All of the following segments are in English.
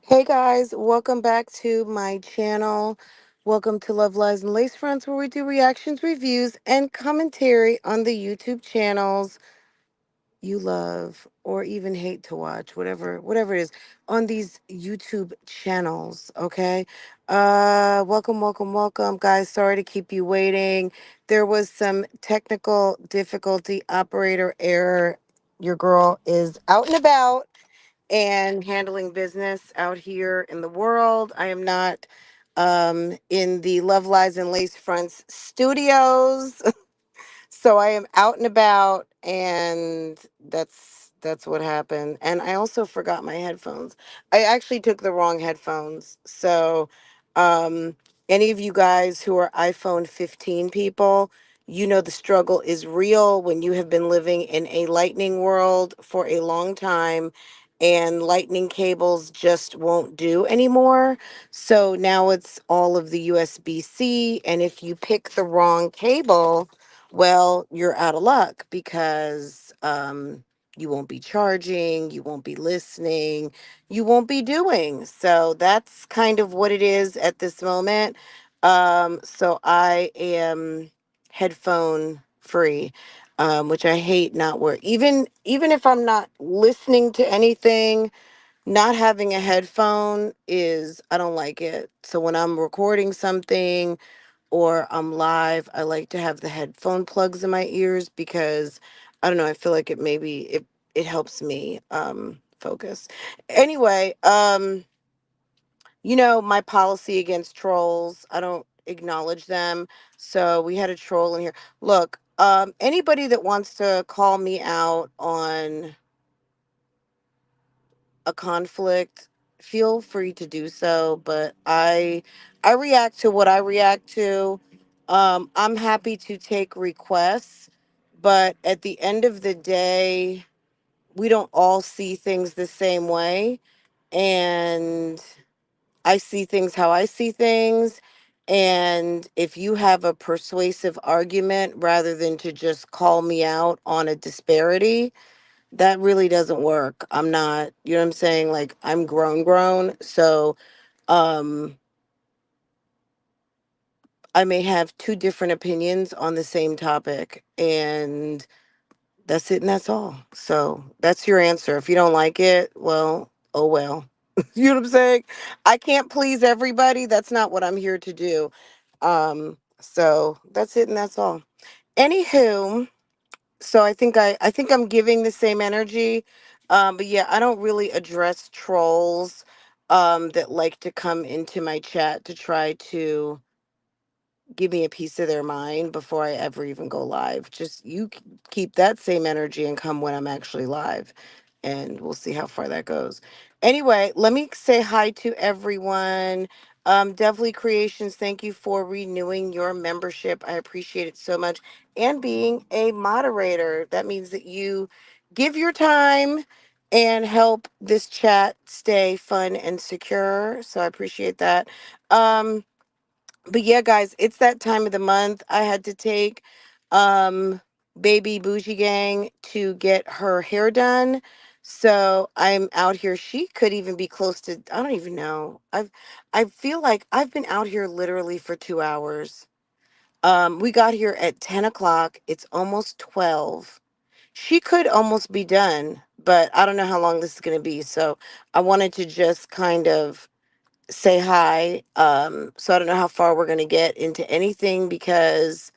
Hey guys, welcome back to my channel. Welcome to Love Lies and Lace Fronts, where we do reactions, reviews, and commentary on the YouTube channels you love or even hate to watch, whatever it is, on these YouTube channels. Okay. Welcome, guys. Sorry to keep you waiting. There was some technical difficulty, operator error. Your girl is out and about and handling business out here in the world. I am not in the Love Lies and Lace Fronts studios. So I am out and about, and that's what happened. And I also forgot my headphones. I actually took the wrong headphones. So um any of you guys who are iPhone 15 people, you know the struggle is real when you have been living in a lightning world for a long time and lightning cables just won't do anymore. So now it's all of the USB-C, and if you pick the wrong cable, well, you're out of luck because you won't be charging, you won't be listening, you won't be doing. So that's kind of what it is at this moment. So I am headphone free, which I hate not wear. Even if I'm not listening to anything, not having a headphone is, I don't like it. So when I'm recording something or I'm live, I like to have the headphone plugs in my ears because I don't know, I feel like it helps me focus. Anyway, my policy against trolls, I don't acknowledge them. So we had a troll in here. Look, anybody that wants to call me out on a conflict, feel free to do so, but I react to what I react to. I'm happy to take requests, but at the end of the day, we don't all see things the same way, and I see things how I see things. And if you have a persuasive argument rather than to just call me out on a disparity, that really doesn't work. I'm not, you know what I'm saying? Like, I'm grown. So, um, I may have two different opinions on the same topic, and that's it, and that's all. So, that's your answer. If you don't like it, well, oh well. You know what I'm saying? I can't please everybody. That's not what I'm here to do. So that's it, and that's all. Anywho, so I think I'm giving the same energy. But yeah, I don't really address trolls that like to come into my chat to try to give me a piece of their mind before I ever even go live. Just keep that same energy and come when I'm actually live, and we'll see how far that goes. Anyway, let me say hi to everyone. Definitely Creations, thank you for renewing your membership. I appreciate it so much. And being a moderator, that means that you give your time and help this chat stay fun and secure. So I appreciate that. But yeah, guys, it's that time of the month. I had to take um baby Bougie Gang to get her hair done. So I'm out here. She could even be close to, I don't even know. I feel like I've been out here literally for 2 hours. We got here at 10 o'clock. It's almost 12. She could almost be done, but I don't know how long this is gonna be. So I wanted to just kind of say hi. So I don't know how far we're going to get into anything because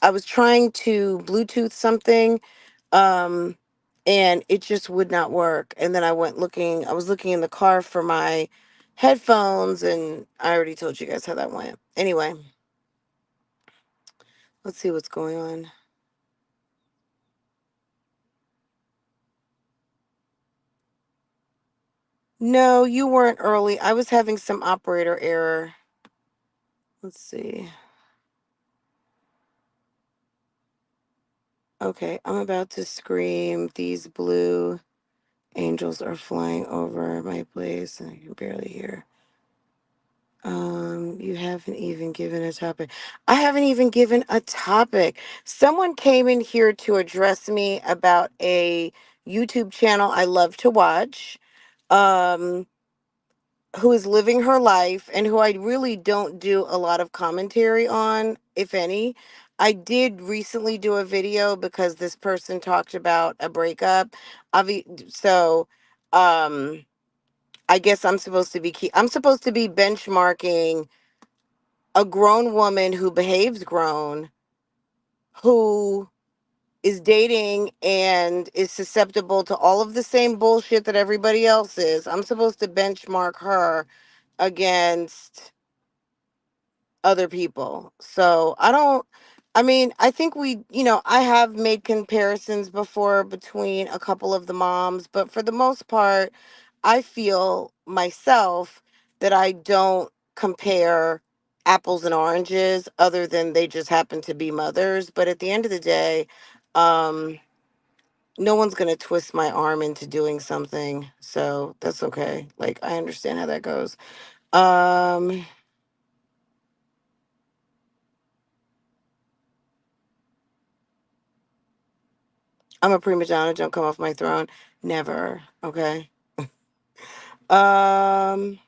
I was trying to Bluetooth something, um, and it just would not work. And then I was looking in the car for my headphones, and I already told you guys how that went. Anyway, let's see what's going on. No, you weren't early. I was having some operator error. Let's see. Okay, I'm about to scream. These blue angels are flying over my place and I can barely hear. You haven't even given a topic. I haven't even given a topic. Someone came in here to address me about a YouTube channel I love to watch. um, who is living her life and who I really don't do a lot of commentary on, if any. I did recently do a video because this person talked about a breakup. So, um, I guess I'm supposed to be benchmarking a grown woman who behaves grown, who is dating and is susceptible to all of the same bullshit that everybody else is. I'm supposed to benchmark her against other people. So I mean, I think I have made comparisons before between a couple of the moms, but for the most part, I feel myself that I don't compare apples and oranges other than they just happen to be mothers. But at the end of the day, um, no one's going to twist my arm into doing something. So that's okay. Like, I understand how that goes. Um, I'm a prima donna. Don't come off my throne. Never. Okay. Um,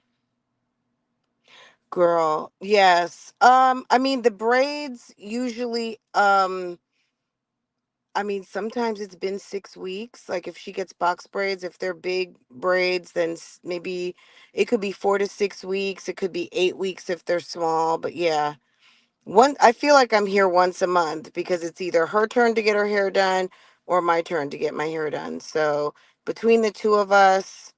girl. Yes. I mean the braids usually. I mean sometimes it's been 6 weeks. Like if she gets box braids, if they're big braids, then maybe it could be 4 to 6 weeks. It could be 8 weeks if they're small. But yeah, I feel like I'm here once a month because it's either her turn to get her hair done or my turn to get my hair done. So between the two of us,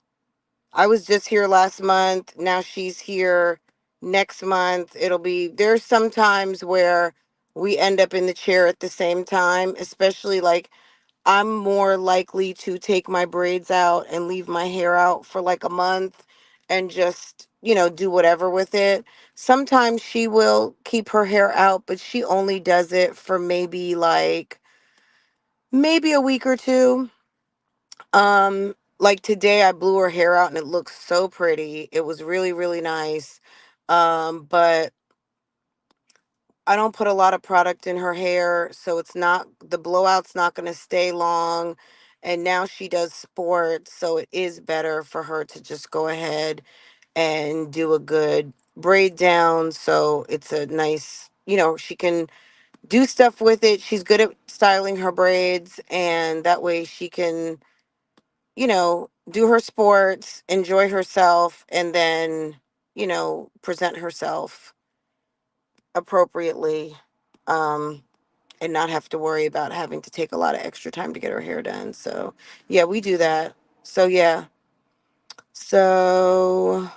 I was just here last month. Now she's here next month. There's some times where we end up in the chair at the same time, especially like I'm more likely to take my braids out and leave my hair out for like a month and just, do whatever with it. Sometimes she will keep her hair out, but she only does it for maybe a week or two. Like today I blew her hair out and it looks so pretty. It was really, really nice. But I don't put a lot of product in her hair, so the blowout's not going to stay long. And now she does sports, so it is better for her to just go ahead and do a good braid down. So it's a nice, she can do stuff with it. She's good at styling her braids, and that way she can, do her sports, enjoy herself, and then, present herself appropriately. Um, and not have to worry about having to take a lot of extra time to get her hair done. So, yeah, we do that. So, yeah. So,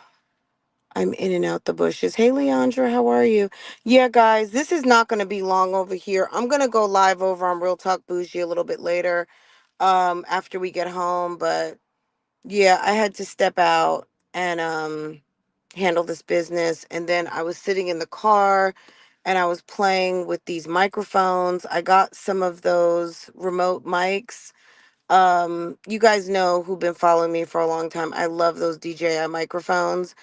I'm in and out the bushes. Hey, Leandra, how are you? Yeah, guys, this is not going to be long over here. I'm going to go live over on Real Talk Bougie a little bit later, after we get home. But yeah, I had to step out and handle this business. And then I was sitting in the car and I was playing with these microphones. I got some of those remote mics. You guys know who've been following me for a long time. I love those DJI microphones.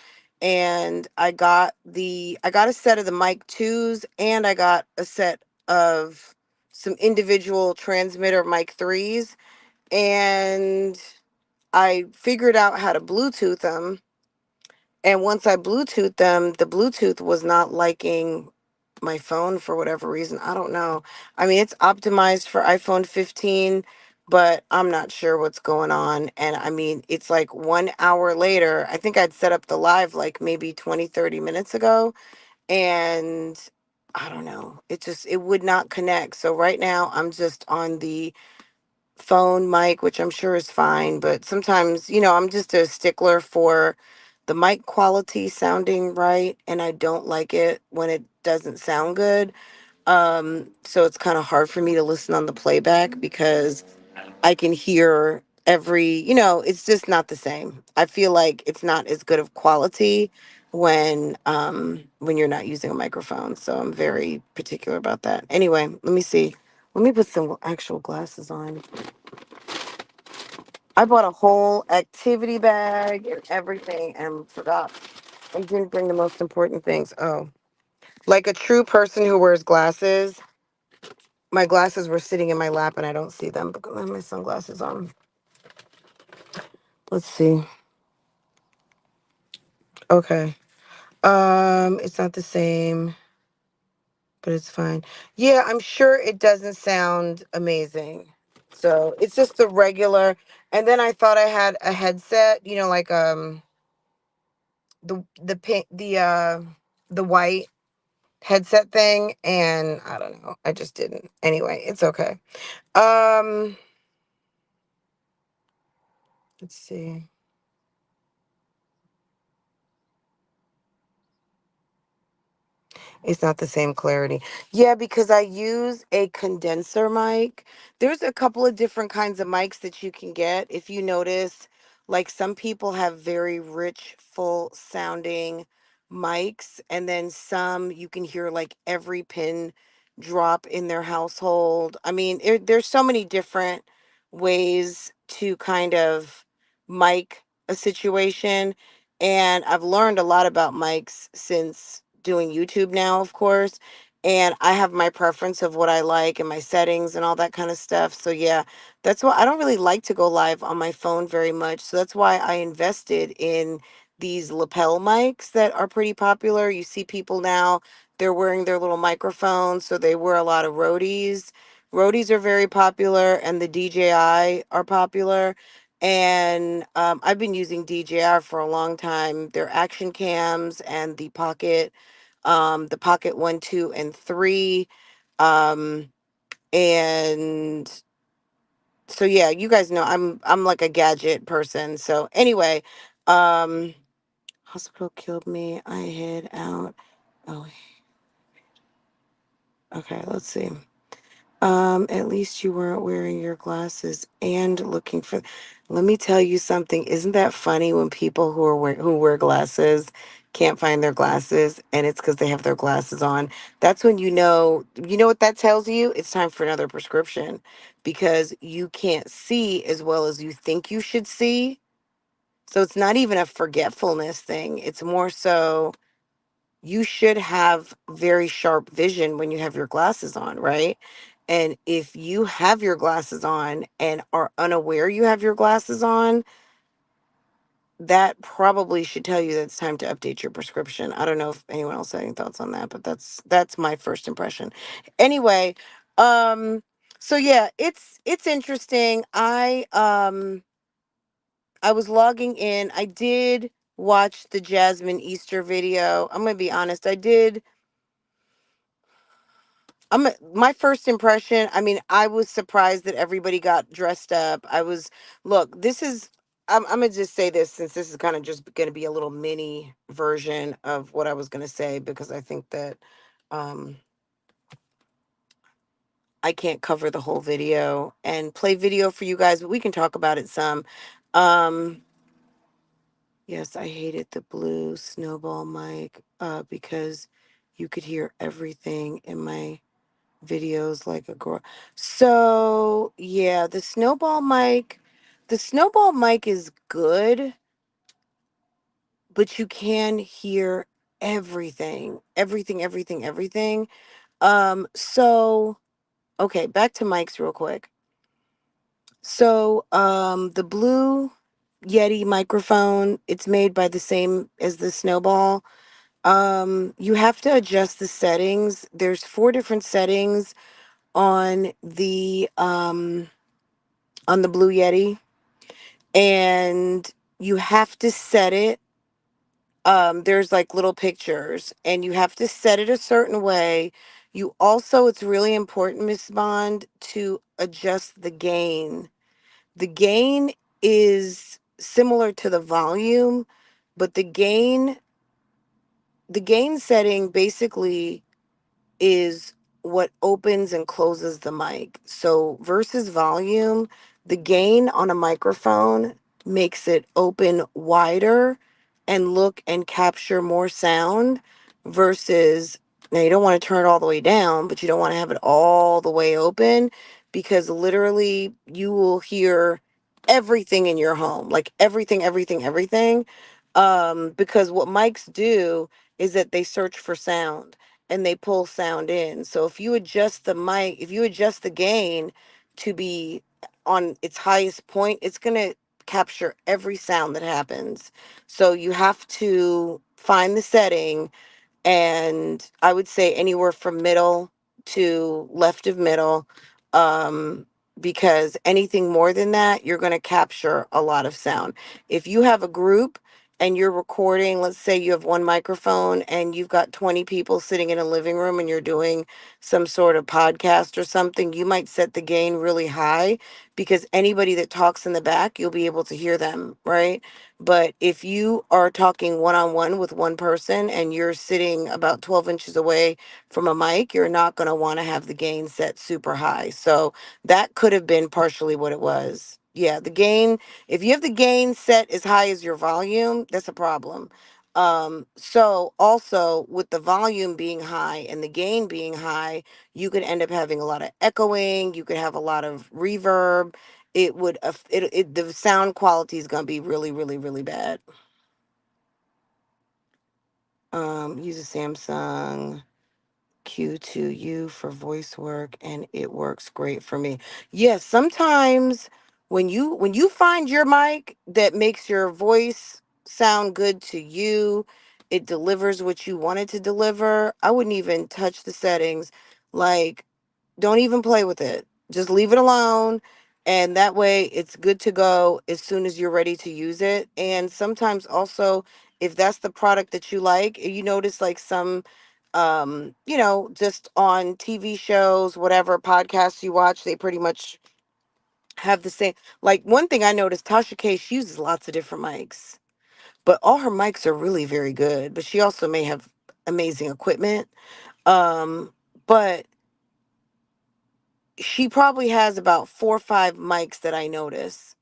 And I got a set of the mic twos and I got a set of some individual transmitter mic threes. And I figured out how to Bluetooth them. And once I Bluetooth them, the Bluetooth was not liking my phone for whatever reason. I don't know. I mean, it's optimized for iPhone 15, but I'm not sure what's going on. And I mean, it's like 1 hour later. I think I'd set up the live like maybe 20, 30 minutes ago. And I don't know. It would not connect. So right now I'm just on the phone mic, which I'm sure is fine, but sometimes, I'm just a stickler for the mic quality sounding right, and I don't like it when it doesn't sound good. So it's kind of hard for me to listen on the playback because I can hear it's just not the same. I feel like it's not as good of quality when you're not using a microphone. So I'm very particular about that. Anyway, let me see. Let me put some actual glasses on. I bought a whole activity bag and everything and forgot. I didn't bring the most important things. Oh, like a true person who wears glasses, my glasses were sitting in my lap and I don't see them because I have my sunglasses on. Let's see. Okay. It's not the same, but it's fine. Yeah, I'm sure it doesn't sound amazing. So it's just the regular. And then I thought I had a headset, like the pink the white headset thing, and I don't know. I just didn't. Anyway, it's okay. Um, let's see. It's not the same clarity. Yeah, because I use a condenser mic. There's a couple of different kinds of mics that you can get. If you notice, like some people have very rich, full sounding mics, and then some you can hear like every pin drop in their household. I mean, there's so many different ways to kind of mic a situation. And I've learned a lot about mics since doing YouTube now, of course. And I have my preference of what I like and my settings and all that kind of stuff. So, yeah, that's why I don't really like to go live on my phone very much. So, that's why I invested in these lapel mics that are pretty popular. You see people now, they're wearing their little microphones. So, they wear a lot of roadies. Roadies are very popular, and the DJI are popular. And I've been using DJI for a long time. Their action cams and the Pocket 1, 2, and 3. Um, and so yeah, you guys know I'm like a gadget person. So anyway, um, hospital killed me. I hid out. Oh, okay. Let's see. At least you weren't wearing your glasses and looking for. Let me tell you something. Isn't that funny when people who wear glasses can't find their glasses, and it's because they have their glasses on? That's when you know what that tells you? It's time for another prescription because you can't see as well as you think you should see. So it's not even a forgetfulness thing. It's more so you should have very sharp vision when you have your glasses on, right? And if you have your glasses on and are unaware you have your glasses on, that probably should tell you that it's time to update your prescription. I don't know if anyone else had any thoughts on that, but that's my first impression. Anyway, um so yeah, it's interesting. I was logging in. I did watch the Jasmine Easter video. I'm going to be honest. My first impression, I mean, I was surprised that everybody got dressed up. Look, I'm going to just say this since this is kind of just going to be a little mini version of what I was going to say because I think that um, I can't cover the whole video and play video for you guys, but we can talk about it some. Um, yes, I hated the blue snowball mic because you could hear everything in my videos like a girl. So yeah, the snowball mic is good, but you can hear everything. So okay, back to mics real quick. So the blue Yeti microphone, it's made by the same as the snowball. You have to adjust the settings. There's 4 different settings on the Blue Yeti, and you have to set it. There's like little pictures, and you have to set it a certain way. You also, it's really important, Miss Bond, to adjust the gain. The gain is similar to the volume, but the gain setting basically is what opens and closes the mic. So versus volume, the gain on a microphone makes it open wider and look and capture more sound versus now you don't want to turn it all the way down, but you don't want to have it all the way open because literally you will hear everything in your home, like everything. Because what mics do is that they search for sound and they pull sound in. So if you adjust the gain to be on its highest point, it's going to capture every sound that happens. So you have to find the setting, and I would say anywhere from middle to left of middle, um, because anything more than that, you're going to capture a lot of sound. If you have a group and you're recording, let's say you have one microphone and you've got 20 people sitting in a living room and you're doing some sort of podcast or something, you might set the gain really high because anybody that talks in the back, you'll be able to hear them, right? But if you are talking one on one with one person and you're sitting about 12 inches away from a mic, you're not going to want to have the gain set super high. So that could have been partially what it was. Yeah, the gain, if you have the gain set as high as your volume, that's a problem. So also with the volume being high and the gain being high, you could end up having a lot of echoing, you could have a lot of reverb. It would the sound quality is going to be really, really, really bad. Use a Samsung Q2U for voice work and it works great for me. Yes, sometimes when you find your mic that makes your voice sound good to you, it delivers what you want it to deliver. I wouldn't even touch the settings. Like, don't even play with it. Just leave it alone. And that way it's good to go as soon as you're ready to use it. And sometimes also, if that's the product that you like, you notice like some, just on TV shows, whatever podcasts you watch, they pretty much have the same. Like one thing I noticed, Tasha K, she uses lots of different mics, but all her mics are really very good. But she also may have amazing equipment. But she probably has about 4 or 5 mics that I notice,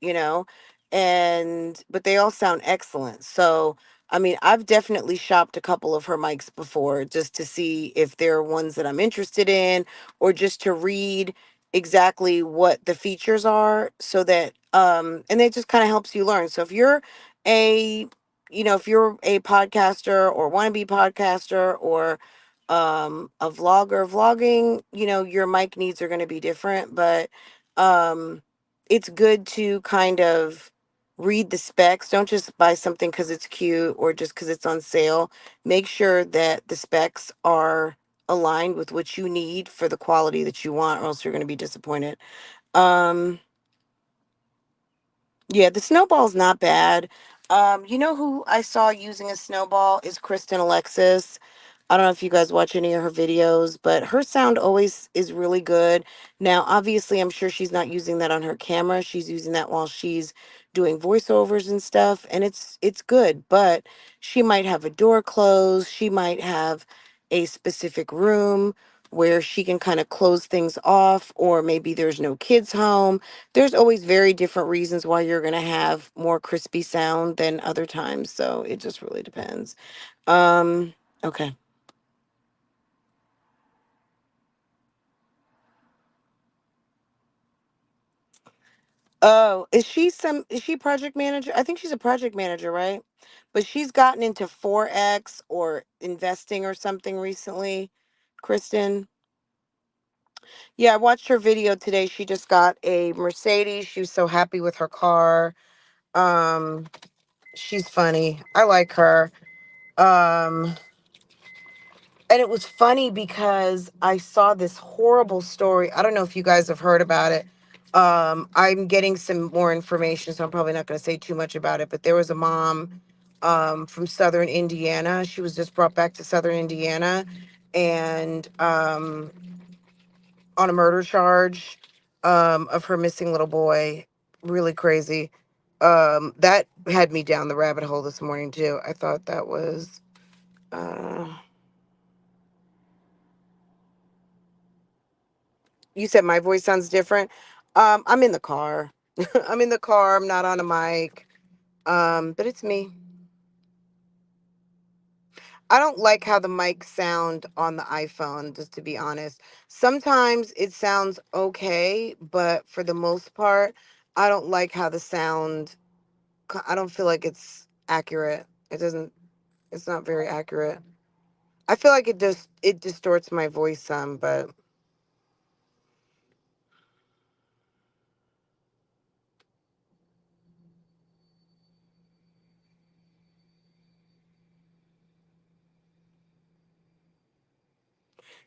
and but they all sound excellent. So, I mean, I've definitely shopped a couple of her mics before just to see if there are ones that I'm interested in or just to read exactly what the features are so that and it just kind of helps you learn. So a if you're a podcaster or wannabe podcaster or a vlogger vlogging, your mic needs are going to be different, but um it's good to kind of read the specs. Don't just buy something because it's cute or just because it's on sale. Make sure that the specs are aligned with what you need for the quality that you want, or else you're going to be disappointed. um yeah, the snowball's not bad. You know who I saw using a snowball is Kristen Alexis. I don't know if you guys watch any of her videos, but her sound always is really good. Now, obviously, I'm sure she's not using that on her camera. She's using that while she's doing voiceovers and stuff, and it's good. But she might have a door closed. She might have a specific room where she can kind of close things off, or maybe there's no kids home. There's always very different reasons why you're going to have more crispy sound than other times. So it just really depends. Okay. Oh, is she project manager? I think she's a project manager, right? But she's gotten into Forex or investing or something recently. Kristen. Yeah, I watched her video today. She just got a Mercedes. She was so happy with her car. Um, she's funny. I like her. Um, And it was funny because I saw this horrible story. I don't know if you guys have heard about it. I'm getting some more information, so I'm probably not going to say too much about it. But there was a mom from Southern Indiana. She was just brought back to Southern Indiana and on a murder charge of her missing little boy. Really crazy. That had me down the rabbit hole this morning, too. I thought that was. Uh, You said my voice sounds different. I'm in the car. I'm in the car. I'm not on a mic. But it's me. I don't like how the mics sound on the iPhone, just to be honest. Sometimes it sounds okay, but for the most part, I don't like how the sound, I don't feel like it's accurate. It's not very accurate. I feel like it distorts my voice some, but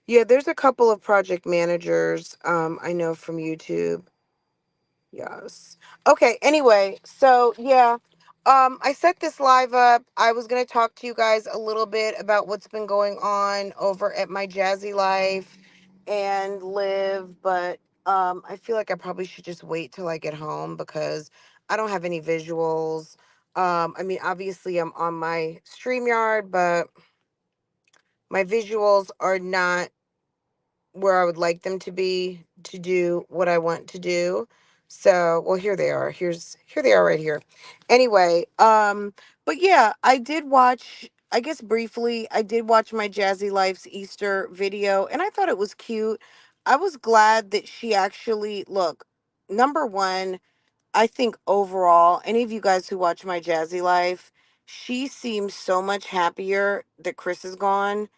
Yeah, there's a couple of project managers I know from YouTube. Yes. Okay, anyway, so yeah. I set this live up. I was gonna talk to you guys a little bit about what's been going on over at my Jazzy Life and Live, but I feel like I probably should just wait till I get home because I don't have any visuals. I mean obviously I'm on my StreamYard, but my visuals are not where I would like them to be to do what I want to do. So, well, here they are. Here they are right here. Anyway, but yeah, I did watch, I guess briefly, I did watch my Jazzy Life's Easter video and I thought it was cute. I was glad that she actually, look, number one, I think overall, any of you guys who watch my Jazzy Life, she seems so much happier that Chris is gone.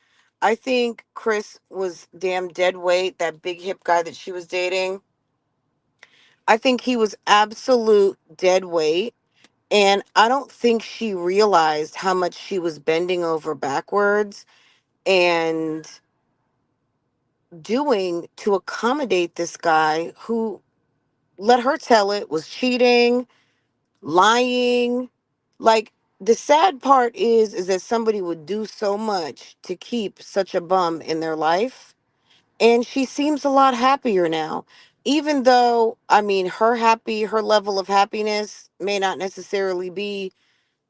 I think Chris was damn dead weight, that big hip guy that she was dating. I think he was absolute dead weight. And I don't think she realized how much she was bending over backwards and doing to accommodate this guy who, let her tell it, was cheating, lying. Like, the sad part is that somebody would do so much to keep such a bum in their life, and she seems a lot happier now. Even though, I mean, her level of happiness may not necessarily be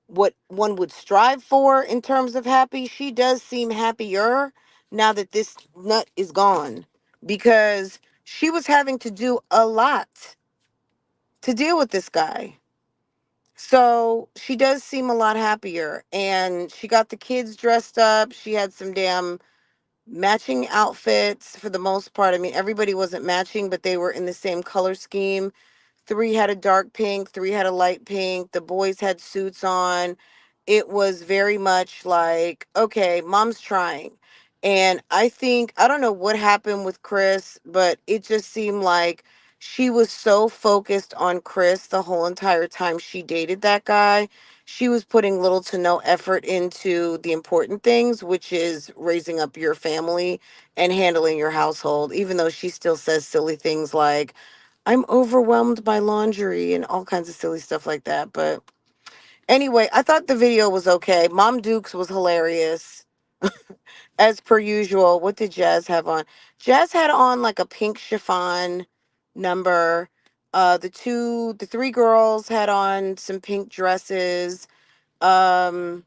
what one would strive for in terms of happy. She does seem happier now that this nut is gone, because she was having to do a lot to deal with this guy. So she does seem a lot happier, and she got the kids dressed up. She had some damn matching outfits for the most part. I mean, everybody wasn't matching, but they were in the same color scheme. Three had a dark pink, three had a light pink. The boys had suits on. It was very much like, okay, mom's trying. And I think, I don't know what happened with Chris, but it just seemed like she was so focused on Chris the whole entire time she dated that guy. She was putting little to no effort into the important things, which is raising up your family and handling your household, even though she still says silly things like, I'm overwhelmed by laundry and all kinds of silly stuff like that. But anyway, I thought the video was okay. Mom Dukes was hilarious. As per usual. What did Jazz have on? Jazz had on like a pink chiffon number. The three girls had on some pink dresses. Um,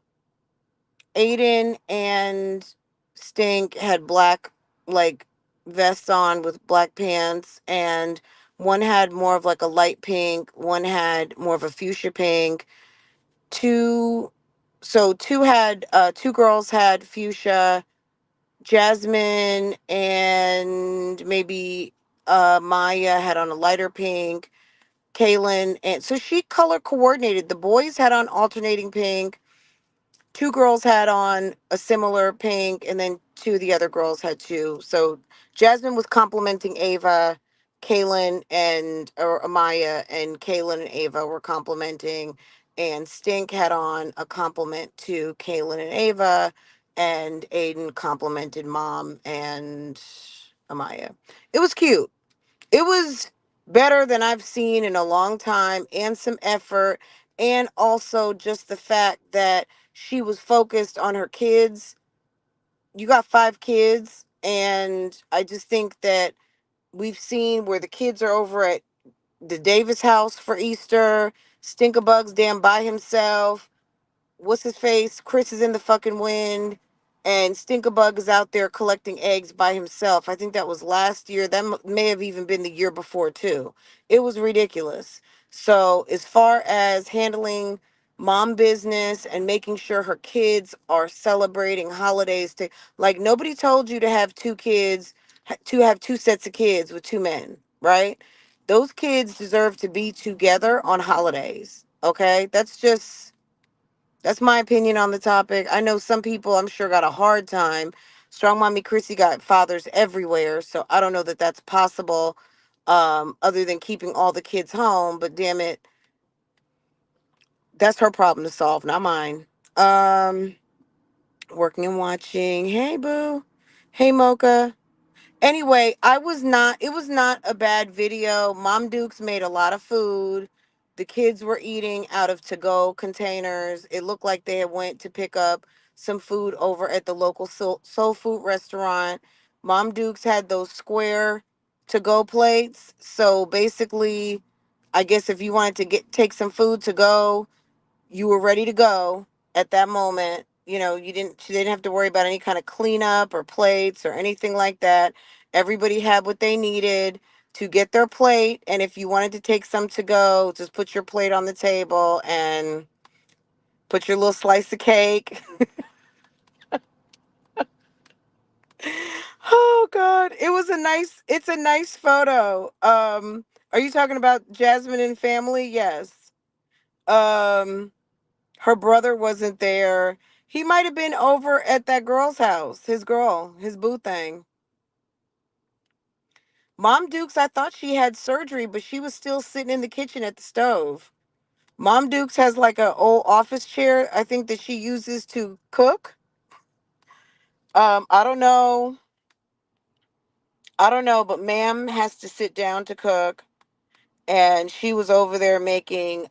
Aiden and Stink had black, like, vests on with black pants, and one had more of like a light pink, one had more of a fuchsia pink. Two, so two girls had fuchsia. Jasmine and maybe Maya had on a lighter pink. Kaylin, and so she color coordinated. The boys had on alternating pink. Two girls had on a similar pink, and then two of the other girls had two. So Jasmine was complimenting Ava, Kaylin and or Amaya, and Kaylin and Ava were complimenting, and Stink had on a compliment to Kaylin and Ava, and Aiden complimented Mom and Amaya. It was cute. It was better than I've seen in a long time, and some effort, and also just the fact that she was focused on her kids. You got five kids, and I just think that we've seen where the kids are over at the Davis house for Easter. Stinkabug's damn by himself. What's his face? Chris is in the fucking wind, and Stinkabug is out there collecting eggs by himself. I think that was last year. That may have even been the year before too. It was ridiculous. So as far as handling mom business and making sure her kids are celebrating holidays, to, like, nobody told you to have two kids, to have two sets of kids with two men, right? Those kids deserve to be together on holidays. Okay, that's my opinion on the topic. I know some people, I'm sure, got a hard time. Strong Mommy Chrissy got fathers everywhere, so I don't know that that's possible, other than keeping all the kids home. But damn it, that's her problem to solve, not mine. Um, Working and watching. Hey, boo. Hey, Mocha. Anyway, it was not a bad video. Mom Dukes made a lot of food. The kids were eating out of to-go containers. It looked like they had went to pick up some food over at the local soul food restaurant. Mom Dukes had those square to-go plates. So basically, I guess if you wanted to take some food to go, you were ready to go at that moment. You know, she didn't have to worry about any kind of cleanup or plates or anything like that. Everybody had what they needed to get their plate. And if you wanted to take some to go, just put your plate on the table and put your little slice of cake. Oh God. It's a nice photo. Are you talking about Jasmine and family? Yes. Um Her brother wasn't there. He might have been over at that girl's house, his boo thing. Mom Dukes, I thought she had surgery, but she was still sitting in the kitchen at the stove. Mom Dukes has like an old office chair, I think, that she uses to cook. I don't know. I don't know, but ma'am has to sit down to cook. And she was over there making,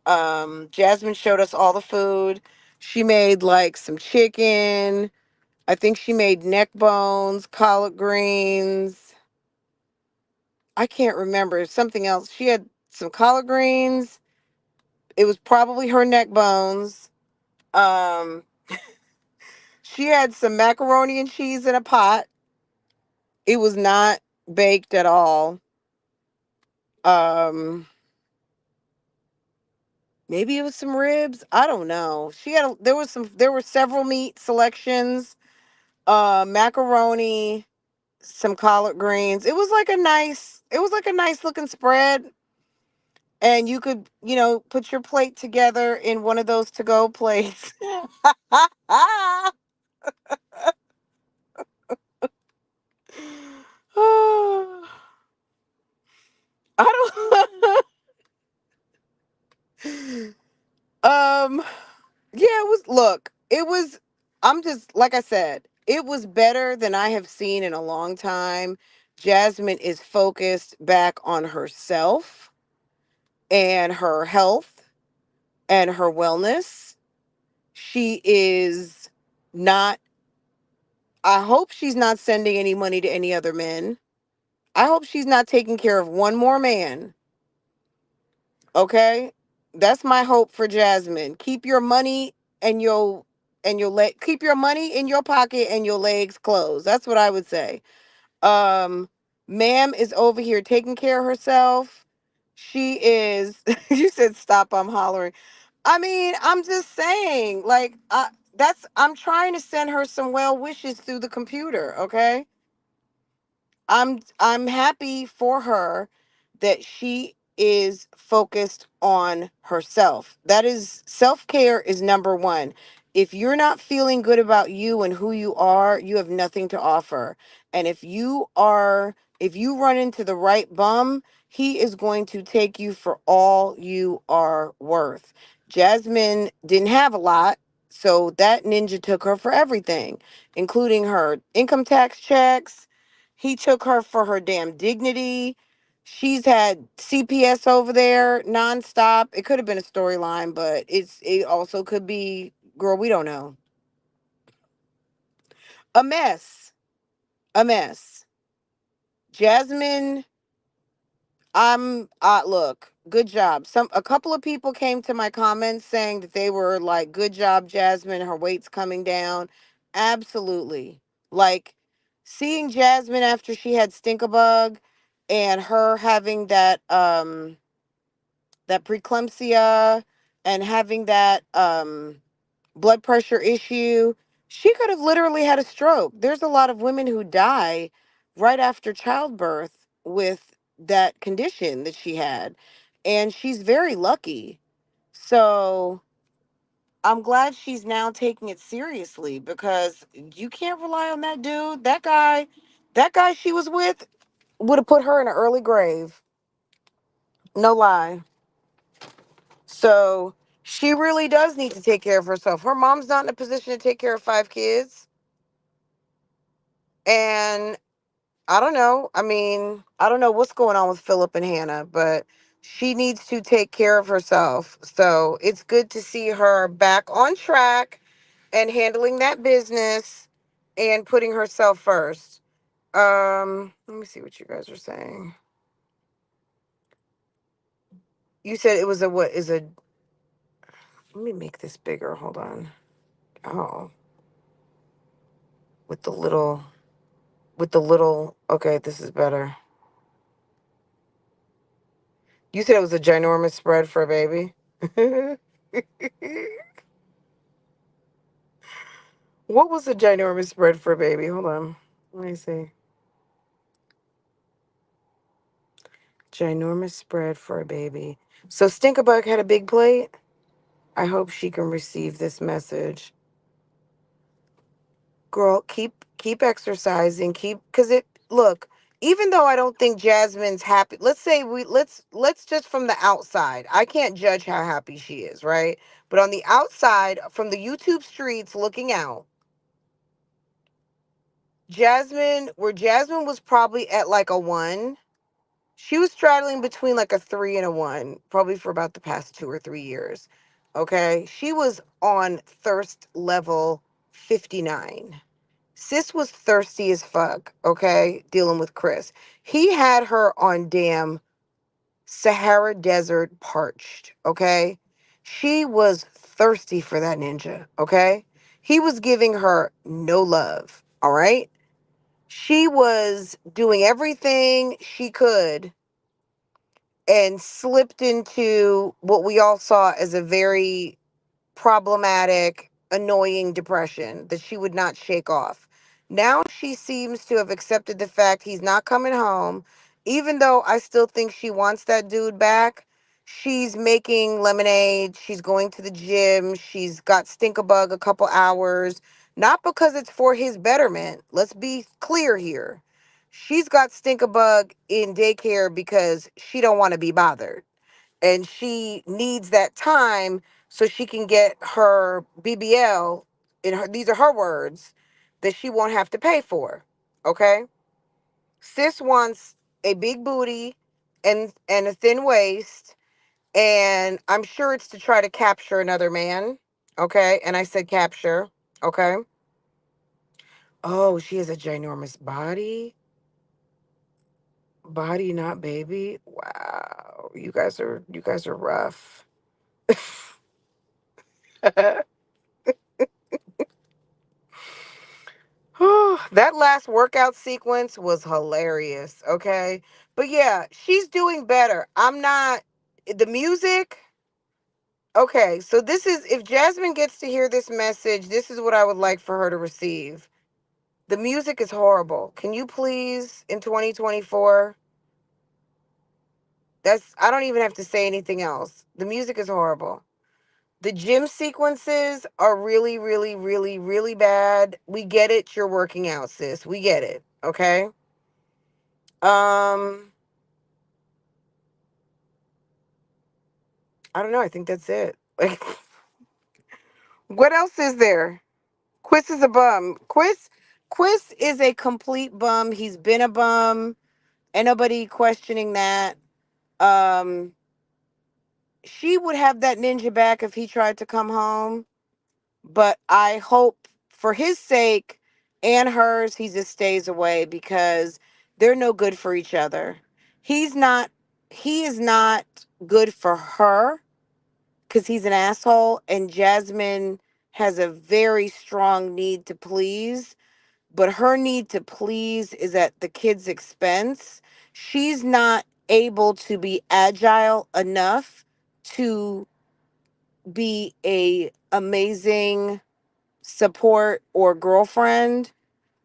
Jasmine showed us all the food. She made like some chicken. I think she made neck bones, collard greens. I can't remember. Something else. She had some collard greens. It was probably her neck bones. Um, she had some macaroni and cheese in a pot. It was not baked at all. Um, Maybe it was some ribs. I don't know. There were several meat selections. Macaroni, some collard greens. It was like a nice looking spread. And you could, put your plate together in one of those to go plates. I don't. um. Yeah, it was. Look, it was. I'm just like I said. It was better than I have seen in a long time. Jasmine is focused back on herself and her health and her wellness. She is not I hope she's not sending any money to any other men. I hope she's not taking care of one more man. Okay? That's my hope for Jasmine. Keep your money and your leg keep your money in your pocket and your legs closed. That's what I would say. Um Ma'am is over here taking care of herself. She is you said stop, I'm hollering. I mean, I'm just saying, I'm trying to send her some well wishes through the computer, okay? I'm happy for her that she is focused on herself. That is self-care is number 1. If you're not feeling good about you and who you are, you have nothing to offer. And if you run into the right bum, he is going to take you for all you are worth. Jasmine didn't have a lot, so that ninja took her for everything, including her income tax checks. He took her for her damn dignity. She's had CPS over there nonstop. It could have been a storyline, but it also could be, girl, we don't know. A mess. A mess. Jasmine, look, good job. A couple of people came to my comments saying that they were like, good job, Jasmine, her weight's coming down. Absolutely. Like seeing Jasmine after she had stinkabug and her having that preeclampsia and having that blood pressure issue, she could have literally had a stroke. There's a lot of women who die right after childbirth with that condition that she had. And she's very lucky. So I'm glad she's now taking it seriously because you can't rely on that dude. That guy she was with would have put her in an early grave. No lie. So she really does need to take care of herself. Her mom's not in a position to take care of 5 kids. And I don't know. I mean, I don't know what's going on with Philip and Hannah, but she needs to take care of herself. So it's good to see her back on track and handling that business and putting herself first. Let me see what you guys are saying. You said it was a what is a let me make this bigger. Hold on. Oh, with the little okay, this is better. You said it was a ginormous spread for a baby. What was a ginormous spread for a baby? Hold on. Let me see. Ginormous spread for a baby. So Stinkabug had a big plate. I hope she can receive this message. Girl, keep exercising. Keep because it look. Even though I don't think Jasmine's happy, let's say let's just from the outside. I can't judge how happy she is, right? But on the outside, from the YouTube streets looking out, Jasmine was probably at like a 1. She was straddling between like a 3 and a 1, probably for about the past 2 or 3 years. Okay. She was on thirst level 59. Sis was thirsty as fuck, okay, dealing with Chris. He had her on damn Sahara Desert parched, okay? She was thirsty for that ninja, okay? He was giving her no love, all right? She was doing everything she could and slipped into what we all saw as a very problematic, annoying depression that she would not shake off. Now she seems to have accepted the fact he's not coming home. Even though I still think she wants that dude back, she's making lemonade. She's going to the gym. She's got Stinkabug a couple hours. Not because it's for his betterment. Let's be clear here. She's got Stinkabug in daycare because she don't want to be bothered and she needs that time so she can get her BBL in her these are her words that she won't have to pay for. Okay? Sis wants a big booty and a thin waist, and I'm sure it's to try to capture another man. Okay? And I said capture. Okay? Oh, she has a ginormous body. Body not baby. Wow. You guys are rough. That last workout sequence was hilarious, okay? But yeah, she's doing better. I'm not the music. Okay, so this is if Jasmine gets to hear this message, this is what I would like for her to receive. The music is horrible. Can you please in 2024? That's I don't even have to say anything else. The music is horrible. The gym sequences are really, really, really, really bad. We get it. You're working out, sis. We get it. Okay. Um, I don't know. I think that's it. Like, what else is there? Quiz is a bum. Quiz is a complete bum. He's been a bum. Ain't nobody questioning that. Um, she would have that ninja back if he tried to come home. But I hope for his sake and hers, he just stays away because they're no good for each other. He's not, he is not good for her because he's an asshole. And Jasmine has a very strong need to please, but her need to please is at the kid's expense. She's not able to be agile enough to be a amazing support or girlfriend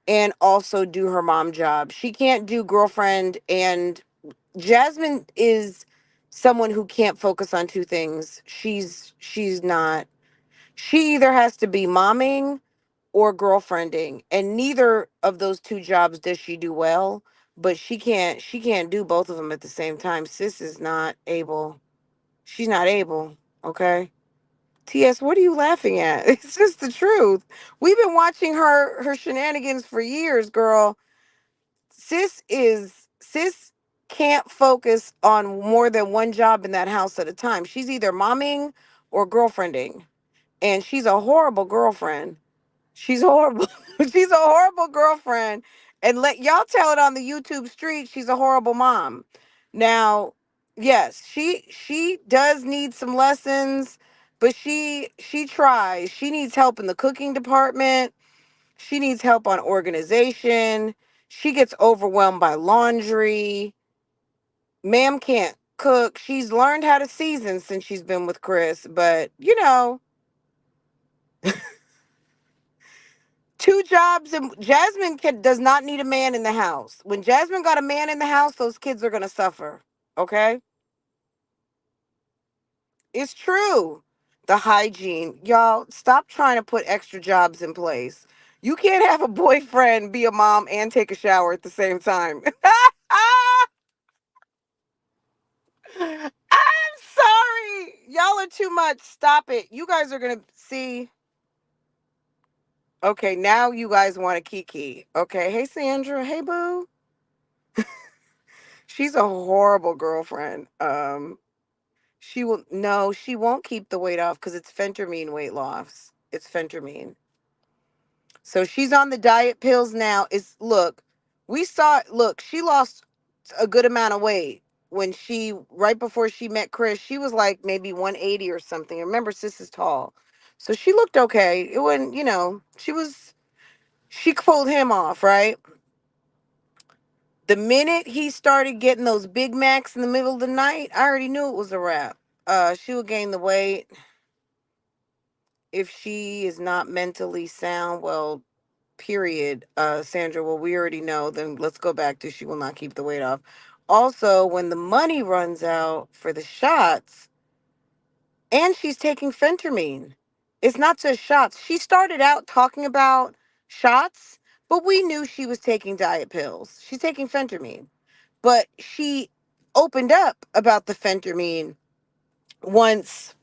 and also do her mom job. She can't do girlfriend, and Jasmine is someone who can't focus on two things. She's not. She either has to be momming or girlfriending, and neither of those two jobs does she do well, but she can't do both of them at the same time. Sis is not able. She's not able, okay? TS, what are you laughing at? It's just the truth. We've been watching her shenanigans for years, girl. Sis can't focus on more than one job in that house at a time. She's either momming or girlfriending, and she's a horrible girlfriend. She's horrible. She's a horrible girlfriend. And let y'all tell it on the YouTube street, she's a horrible mom. Now, yes, she does need some lessons, but she tries. She needs help in the cooking department. She needs help on organization. She gets overwhelmed by laundry. Ma'am can't cook. She's learned how to season since she's been with Chris, but two jobs, and does not need a man in the house. When Jasmine got a man in the house, those kids are going to suffer. Okay? It's true. The hygiene. Y'all, stop trying to put extra jobs in place. You can't have a boyfriend, be a mom, and take a shower at the same time. I'm sorry. Y'all are too much. Stop it. You guys are going to see. Okay, now you guys want a Kiki. Okay. Hey, Sandra. Hey, boo. She's a horrible girlfriend. She will no, she won't keep the weight off because it's phentermine weight loss. It's phentermine. So she's on the diet pills now. Is look, we saw look, she lost a good amount of weight when she right before she met Chris. She was like maybe 180 or something. Remember, sis is tall. So she looked okay. It wasn't, she pulled him off, right? The minute he started getting those Big Macs in the middle of the night, I already knew it was a wrap. She will gain the weight if she is not mentally sound. Well, period. Sandra, well, we already know. Then let's go back to she will not keep the weight off. Also, when the money runs out for the shots, and she's taking phentermine, it's not just shots. She started out talking about shots, but we knew she was taking diet pills. She's taking phentermine. But she opened up about the phentermine once.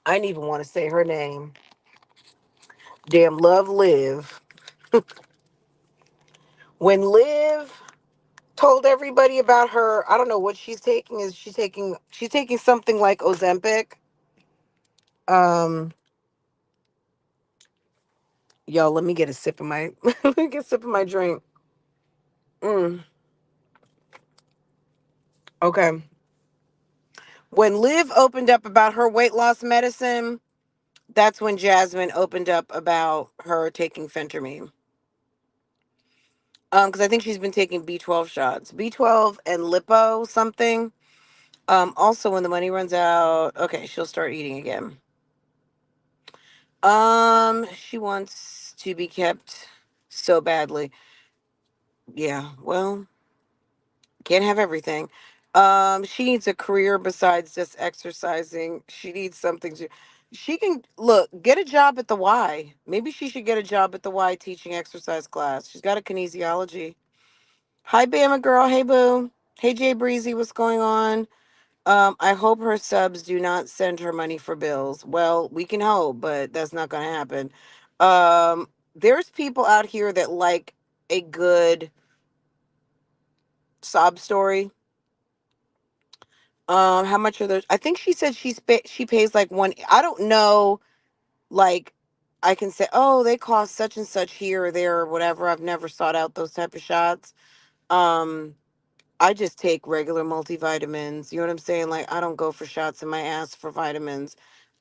I didn't even want to say her name. Damn, Love Live. When Liv told everybody about her, I don't know what she's taking. Is she's taking something like Ozempic? Um, y'all, let me get a sip of my let me get a sip of my drink. Mm, okay. When Liv opened up about her weight loss medicine, that's when Jasmine opened up about her taking phentermine. Because I think she's been taking B12 shots, B12 and lipo something. Also when the money runs out, okay, she'll start eating again. She wants to be kept so badly. Yeah, well, can't have everything. She needs a career besides just exercising. She needs something to. She can look, get a job at the Y. Maybe she should get a job at the Y teaching exercise class. She's got a kinesiology. Hi, Bama girl. Hey, boo. Hey, Jay Breezy. What's going on? I hope her subs do not send her money for bills. Well, we can hope, but that's not going to happen. There's people out here that like a good sob story. How much are those? I think she said she pays like one. I don't know. Like, I can say, oh, they cost such and such here or there or whatever. I've never sought out those type of shots. Um, I just take regular multivitamins. You know what I'm saying? Like, I don't go for shots in my ass for vitamins.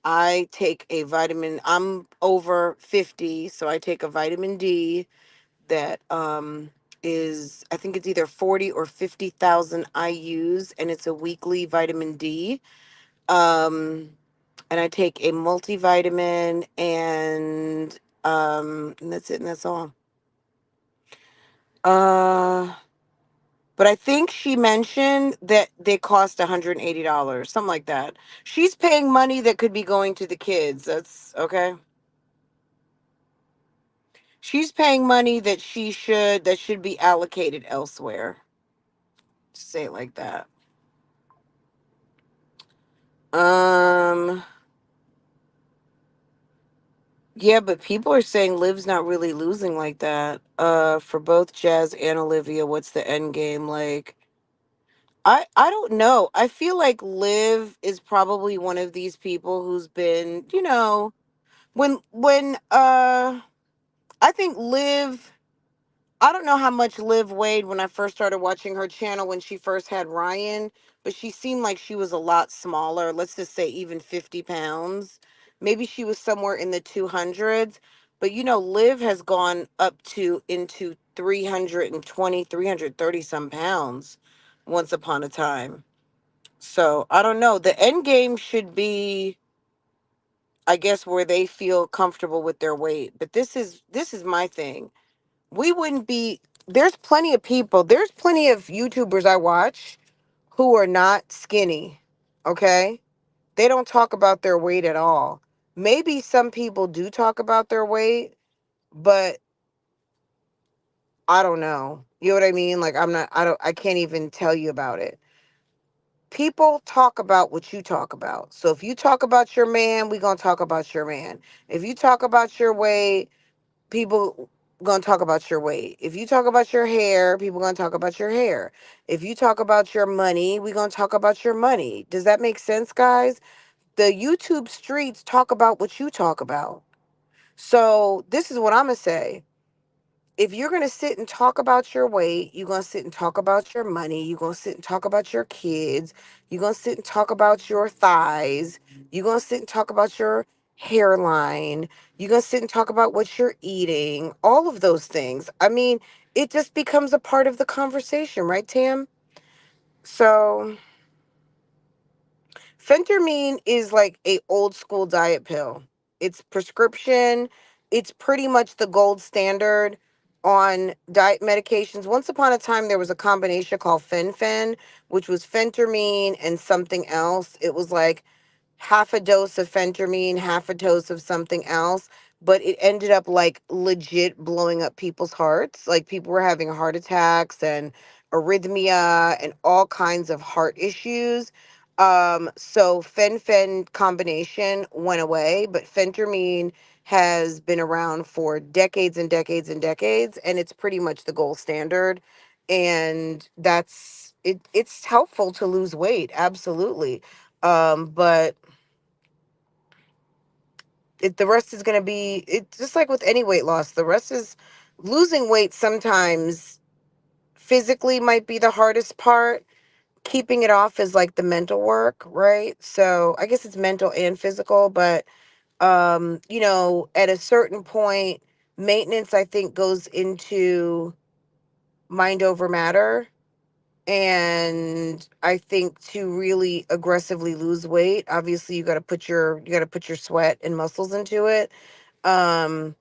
I take a vitamin. I'm over 50, so I take a vitamin D that is, I think it's either 40 or 50,000 IUs, and it's a weekly vitamin D. Um and I take a multivitamin, and that's it, and that's all. Uh But I think she mentioned that they cost $180, something like that. She's paying money that could be going to the kids. That's okay. She's paying money that should be allocated elsewhere. Say it like that. Um, yeah, but people are saying Liv's not really losing like that. For both Jazz and Olivia, what's the end game? Like, I don't know. I feel like Liv is probably one of these people who's been, when I think Liv, I don't know how much Liv weighed when I first started watching her channel when she first had Ryan, but she seemed like she was a lot smaller. Let's just say even 50 pounds. Maybe she was somewhere in the 200s. But Liv has gone up to into 320, 330 some pounds once upon a time. So I don't know. The end game should be, I guess, where they feel comfortable with their weight. But this is my thing. We wouldn't be there's plenty of YouTubers I watch who are not skinny. Okay? They don't talk about their weight at all. Maybe some people do talk about their weight, but I don't know. You know what I mean? Like I can't even tell you about it. People talk about what you talk about. So if you talk about your man, we going to talk about your man. If you talk about your weight, people gonna talk about your weight. If you talk about your hair, people gonna talk about your hair. If you talk about your money, we gonna talk about your money. Does that make sense, guys? The YouTube streets talk about what you talk about. So this is what I'm gonna say. If you're going to sit and talk about your weight, you're going to sit and talk about your money, you're going to sit and talk about your kids, you're going to sit and talk about your thighs, you're going to sit and talk about your hairline, you're going to sit and talk about what you're eating, all of those things. I mean, it just becomes a part of the conversation, right, Tam? So Phentermine is like a old school diet pill. It's prescription. It's pretty much the gold standard on diet medications. Once upon a time, there was a combination called Fen-Phen, which was phentermine and something else. It was like half a dose of phentermine, half a dose of something else, but it ended up like legit blowing up people's hearts. Like people were having heart attacks and arrhythmia and all kinds of heart issues. So fen combination went away, but phentermine has been around for decades and decades and decades, and it's pretty much the gold standard. And that's it. It's helpful to lose weight, absolutely. But the rest is going to be it, just like with any weight loss. The rest is losing weight. Sometimes physically might be the hardest part. Keeping it off is like the mental work, right? So I guess it's mental and physical, but at a certain point, maintenance I think goes into mind over matter. And I think to really aggressively lose weight, obviously you got to put your sweat and muscles into it. Um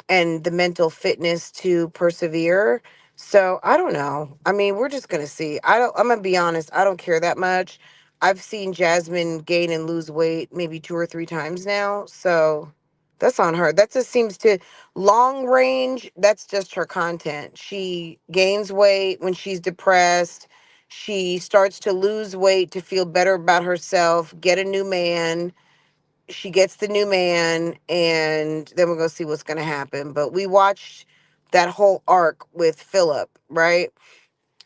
and the mental fitness to persevere. So I don't know. I mean, we're just gonna see. I'm gonna be honest, I don't care that much. I've seen Jasmine gain and lose weight maybe 2 or 3 times now. So that's on her. That just seems to long range, that's just her content. She gains weight when she's depressed. She starts to lose weight to feel better about herself, get a new man. She gets the new man, and then we're gonna see what's gonna happen. But we watched that whole arc with Philip, right?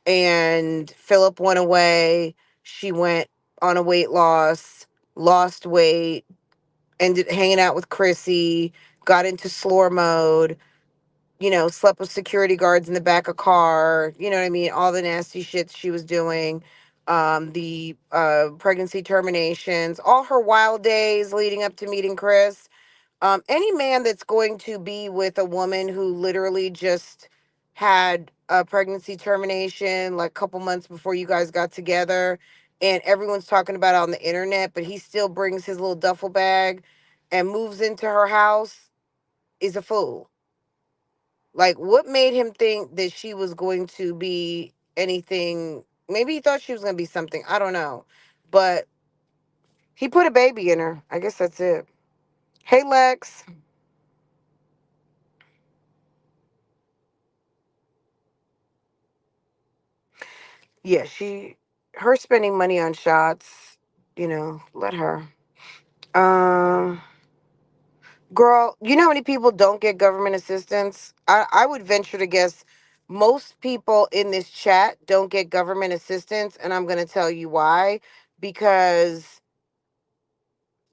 And Philip went away. She went on a weight loss, lost weight, ended hanging out with Chrissy, got into slore mode, slept with security guards in the back of car, you know what I mean? All the nasty shit she was doing, the pregnancy terminations, all her wild days leading up to meeting Chris. Any man that's going to be with a woman who literally just had a pregnancy termination like a couple months before you guys got together, and everyone's talking about it on the internet, but he still brings his little duffel bag and moves into her house, is a fool. Like, what made him think that she was going to be anything? Maybe he thought she was going to be something. I don't know. But he put a baby in her. I guess that's it. Hey, Lex. Yeah, her spending money on shots. let her. Um, Girl, you know how many people don't get government assistance? I would venture to guess most people in this chat don't get government assistance, and I'm going to tell you why. Because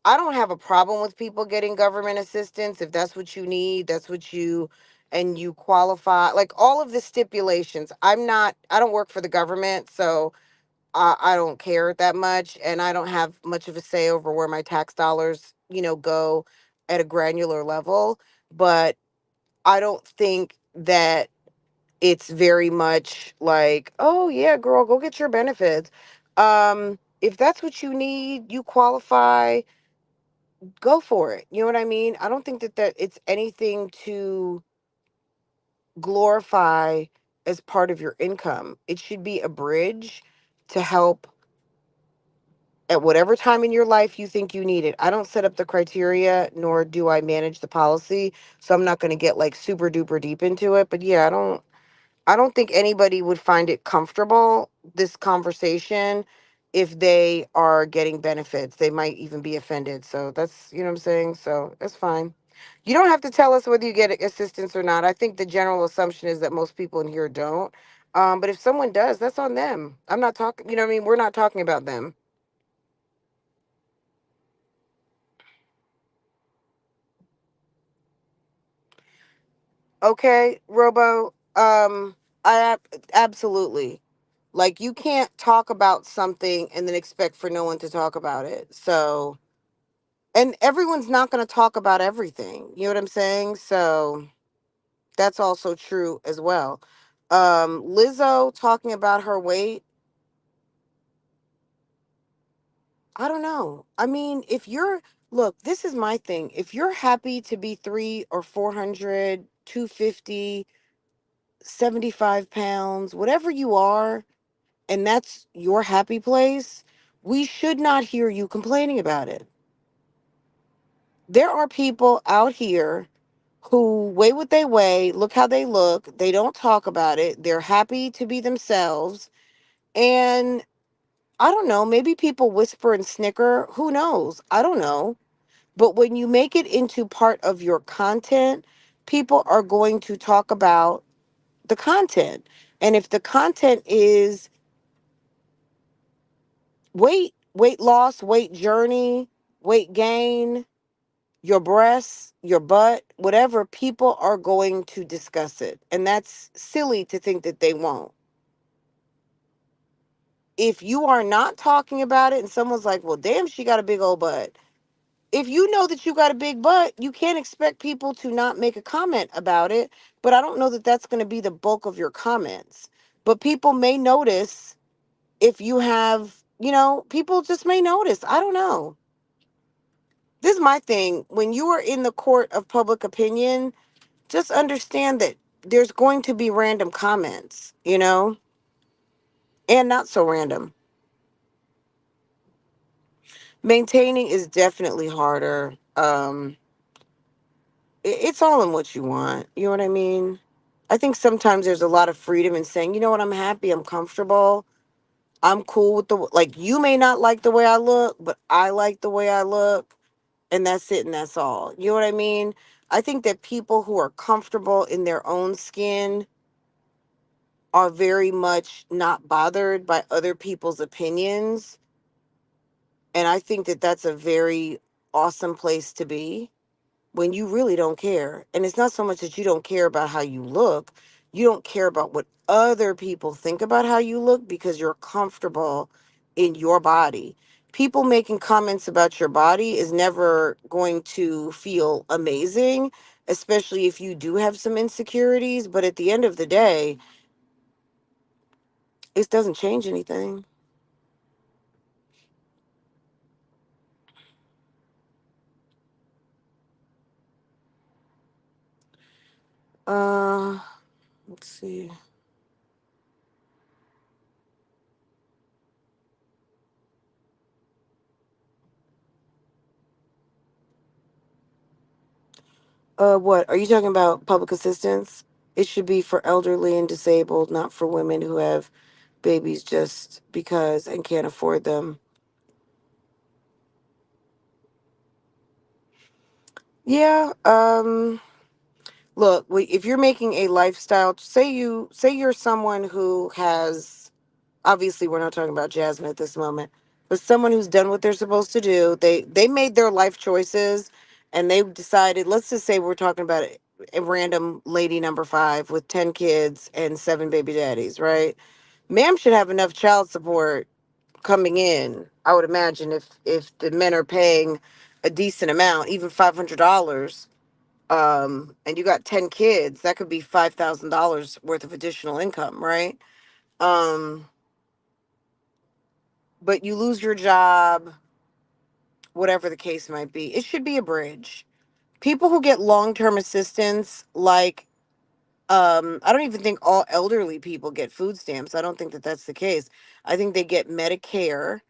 I don't have a problem with people getting government assistance. If that's what you need, that's what and you qualify. Like all of the stipulations. I don't work for the government, so I don't care that much, and I don't have much of a say over where my tax dollars, go at a granular level. But I don't think that it's very much like, oh yeah, girl, go get your benefits. If that's what you need, you qualify, go for it. You know what I mean? I don't think that it's anything to glorify as part of your income. It should be a bridge to help at whatever time in your life you think you need it. I don't set up the criteria, nor do I manage the policy, so I'm not going to get like super duper deep into it. But yeah, I don't think anybody would find it comfortable, this conversation, if they are getting benefits. They might even be offended. So that's, you know what I'm saying? So that's fine. You don't have to tell us whether you get assistance or not. I think the general assumption is that most people in here don't. But if someone does, that's on them. I'm not talking, you know what I mean? We're not talking about them. Okay, Robo. Absolutely. Like you can't talk about something and then expect for no one to talk about it. So, and everyone's not going to talk about everything. You know what I'm saying? So, that's also true as well. Lizzo talking about her weight, I don't know. I mean, if you're look, this is my thing. If you're happy to be 3 or 400, 250, 75 pounds, whatever you are, and that's your happy place, we should not hear you complaining about it. There are people out here who weigh what they weigh, look how they look, they don't talk about it, they're happy to be themselves. And I don't know, maybe people whisper and snicker, who knows? I don't know. But when you make it into part of your content, people are going to talk about the content. And if the content is weight loss, weight journey, weight gain, your breasts, your butt, whatever, people are going to discuss it. And that's silly to think that they won't. If you are not talking about it and someone's like, well, damn, she got a big old butt. If you know that you got a big butt, you can't expect people to not make a comment about it. But I don't know that that's going to be the bulk of your comments. But people may notice if you have, people just may notice. I don't know. This is my thing. When you are in the court of public opinion, just understand that there's going to be random comments, and not so random. Maintaining is definitely harder. It's all in what you want. You know what I mean? I think sometimes there's a lot of freedom in saying, you know what, I'm happy, I'm comfortable, I'm cool with like, you may not like the way I look, but I like the way I look, and that's it, and that's all. You know what I mean? I think that people who are comfortable in their own skin are very much not bothered by other people's opinions. And I think that that's a very awesome place to be when you really don't care. And it's not so much that you don't care about how you look, you don't care about what other people think about how you look because you're comfortable in your body. People making comments about your body is never going to feel amazing, especially if you do have some insecurities. But at the end of the day, it doesn't change anything. Uh, let's see. What are you talking about? Public assistance? It should be for elderly and disabled, not for women who have babies just because and can't afford them. Yeah. Look, if you're making a lifestyle, say you're someone who has, obviously we're not talking about Jasmine at this moment, but someone who's done what they're supposed to do. They made their life choices, and they decided. Let's just say we're talking about a random lady number five with 10 kids and seven baby daddies, right? Ma'am should have enough child support coming in. I would imagine if the men are paying a decent amount, even $500, and you got 10 kids, that could be $5,000 worth of additional income, right? Um, but you lose your job, whatever the case might be. It should be a bridge. People who get long term assistance, like, I don't even think all elderly people get food stamps. I don't think that that's the case. I think they get Medicare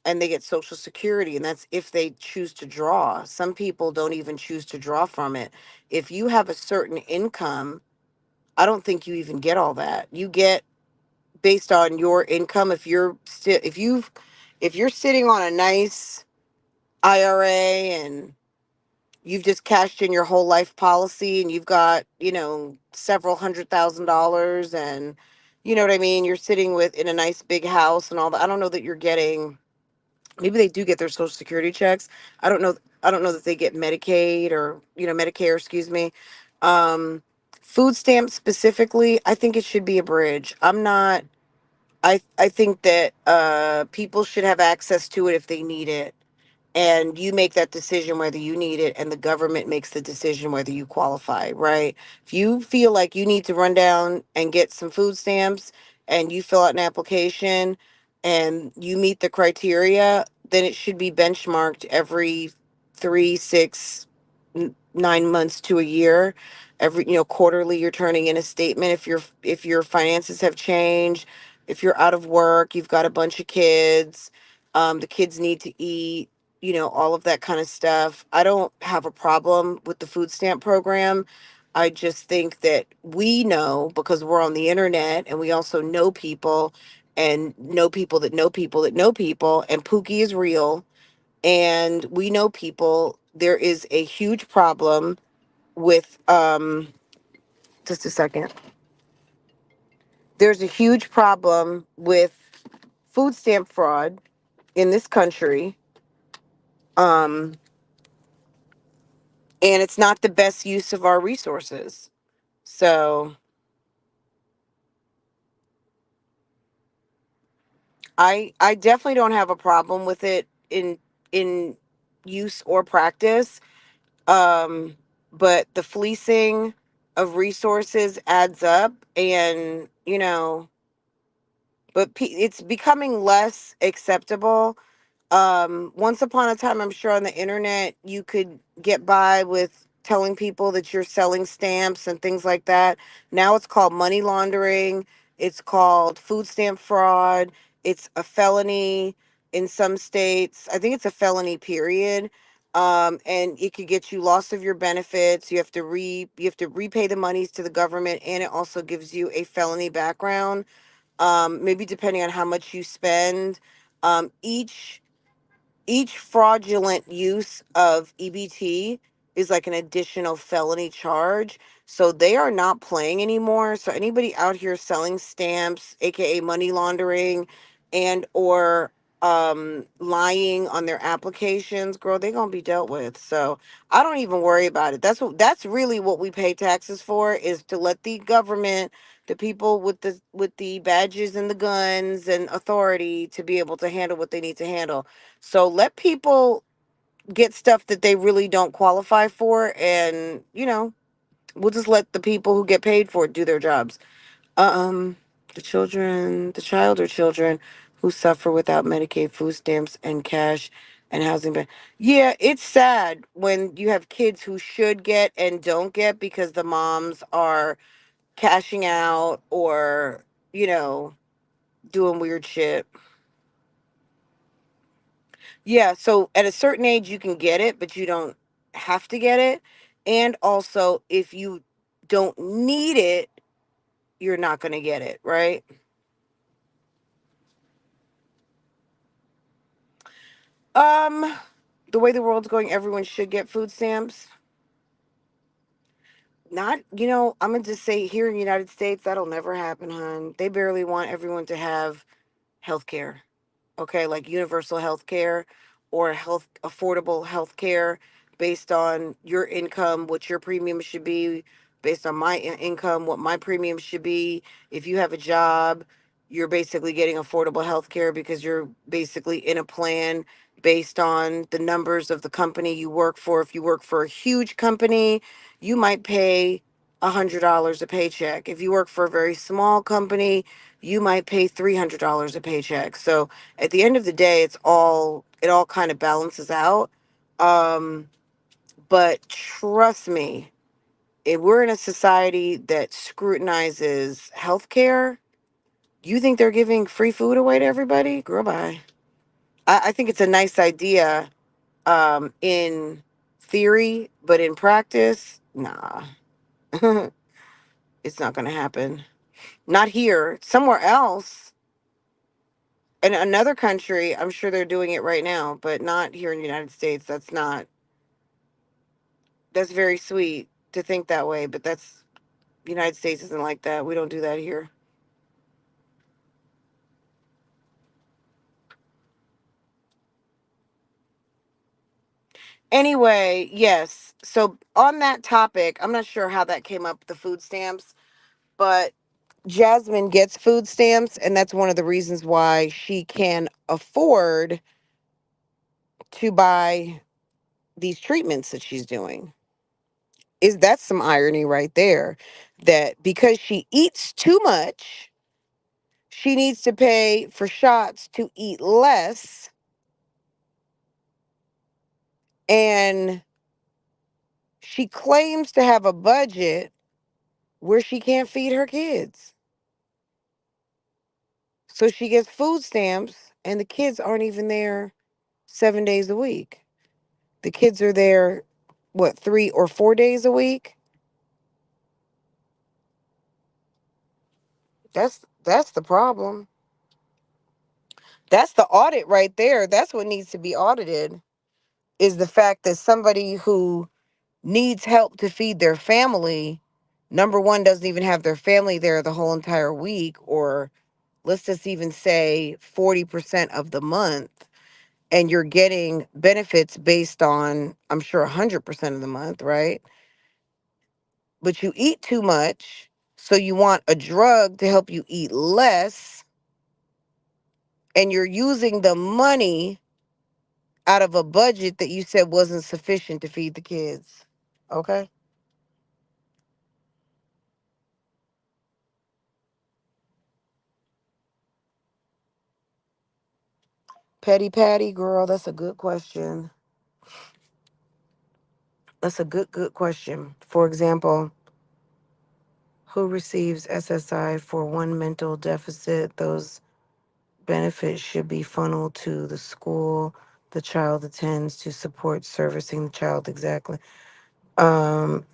and they get Social Security, and that's if they choose to draw. Some people don't even choose to draw from it. If you have a certain income, I don't think you even get all that. You get based on your income. If you're still, if you're sitting on a nice IRA and you've just cashed in your whole life policy and you've got, several $100,000, and you know what I mean, you're sitting with in a nice big house and all that. I don't know that you're getting, maybe they do get their social security checks. I don't know. I don't know that they get Medicaid or, Medicare, excuse me. Um, Food stamps specifically, I think it should be a bridge. I'm not, I think that people should have access to it if they need it, and you make that decision whether you need it, and the government makes the decision whether you qualify, right? If you feel like you need to run down and get some food stamps and you fill out an application and you meet the criteria, then it should be benchmarked every 3, 6, 9 months to a year. Every, quarterly, you're turning in a statement if your finances have changed, if you're out of work, you've got a bunch of kids, the kids need to eat, all of that kind of stuff. I don't have a problem with the food stamp program. I just think that we know, because we're on the internet and we also know people and know people that know people that know people, and Pookie is real. And we know people. There is a huge problem with, just a second. There's a huge problem with food stamp fraud in this country. Um, and it's not the best use of our resources. So I definitely don't have a problem with it in use or practice. Um, but the fleecing of resources adds up, and it's becoming less acceptable. Once upon a time, I'm sure on the internet you could get by with telling people that you're selling stamps and things like that. Now it's called money laundering, it's called food stamp fraud, it's a felony in some states. I think it's a felony, period. And it could get you loss of your benefits. You have to repay the monies to the government, and it also gives you a felony background. Maybe depending on how much you spend. Each fraudulent use of EBT is like an additional felony charge. So they are not playing anymore. So anybody out here selling stamps, aka money laundering, and or lying on their applications, girl, they're gonna be dealt with. So I don't even worry about it. That's really what we pay taxes for, is to let the government, the people with the badges and the guns and authority, to be able to handle what they need to handle. So let people get stuff that they really don't qualify for, and we'll just let the people who get paid for it do their jobs. Um, the child or children who suffer without Medicaid, food stamps, and cash and housing. Yeah, it's sad when you have kids who should get and don't get because the moms are cashing out or, you know, doing weird shit. Yeah, so at a certain age you can get it, but you don't have to get it. And also, if you don't need it, you're not going to get it, right? Um the way the world's going, everyone should get food stamps. Not, I'm gonna just say here in the United States, that'll never happen, hon. They barely want everyone to have health care. Okay, like universal health care or affordable health care based on your income, what your premium should be, based on my income, what my premium should be. If you have a job, you're basically getting affordable health care because you're basically in a plan based on the numbers of the company you work for. If you work for a huge company, you might pay $100 a paycheck. If you work for a very small company, you might pay $300 a paycheck. So at the end of the day, it all kind of balances out. Um, but trust me, if we're in a society that scrutinizes healthcare, you think they're giving free food away to everybody? Girl, bye. I think it's a nice idea in theory, but in practice, nah, it's not going to happen. Not here. Somewhere else, in another country, I'm sure they're doing it right now, but not here in the United States. That's very sweet to think that way, but that's the United States isn't like that. We don't do that here. Anyway, yes. So on that topic, I'm not sure how that came up, the food stamps, but Jasmine gets food stamps, and that's one of the reasons why she can afford to buy these treatments that she's doing. Is That's some irony right there, that because she eats too much, she needs to pay for shots to eat less, and she claims to have a budget where she can't feed her kids. So she gets food stamps, and the kids aren't even there 7 days a week. The kids are there, what, 3 or 4 days a week? That's the problem. That's the audit right there. That's what needs to be audited, is the fact that somebody who needs help to feed their family, number one, doesn't even have their family there the whole entire week, or let's just even say 40% of the month, and you're getting benefits based on, I'm sure, 100% of the month, right? But you eat too much, so you want a drug to help you eat less, and you're using the money out of a budget that you said wasn't sufficient to feed the kids. Okay? Petty Patty, girl, that's a good question. That's a good question. For example, who receives SSI for one mental deficit? Those benefits should be funneled to the school the child attends to support servicing the child. Exactly. Um,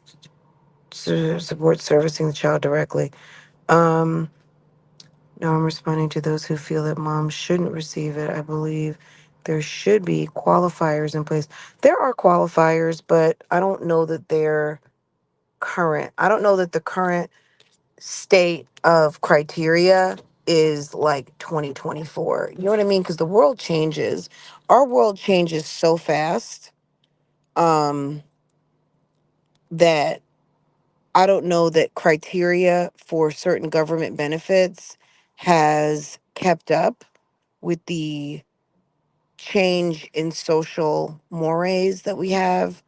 to support servicing the child directly. Um, no, I'm responding to those who feel that moms shouldn't receive it. I believe there should be qualifiers in place. There are qualifiers, but I don't know that they're current. I don't know that the current state of criteria is like 2024. You know what I mean? Because the world changes. Our world changes so fast, um, that I don't know that criteria for certain government benefits has kept up with the change in social mores that we have,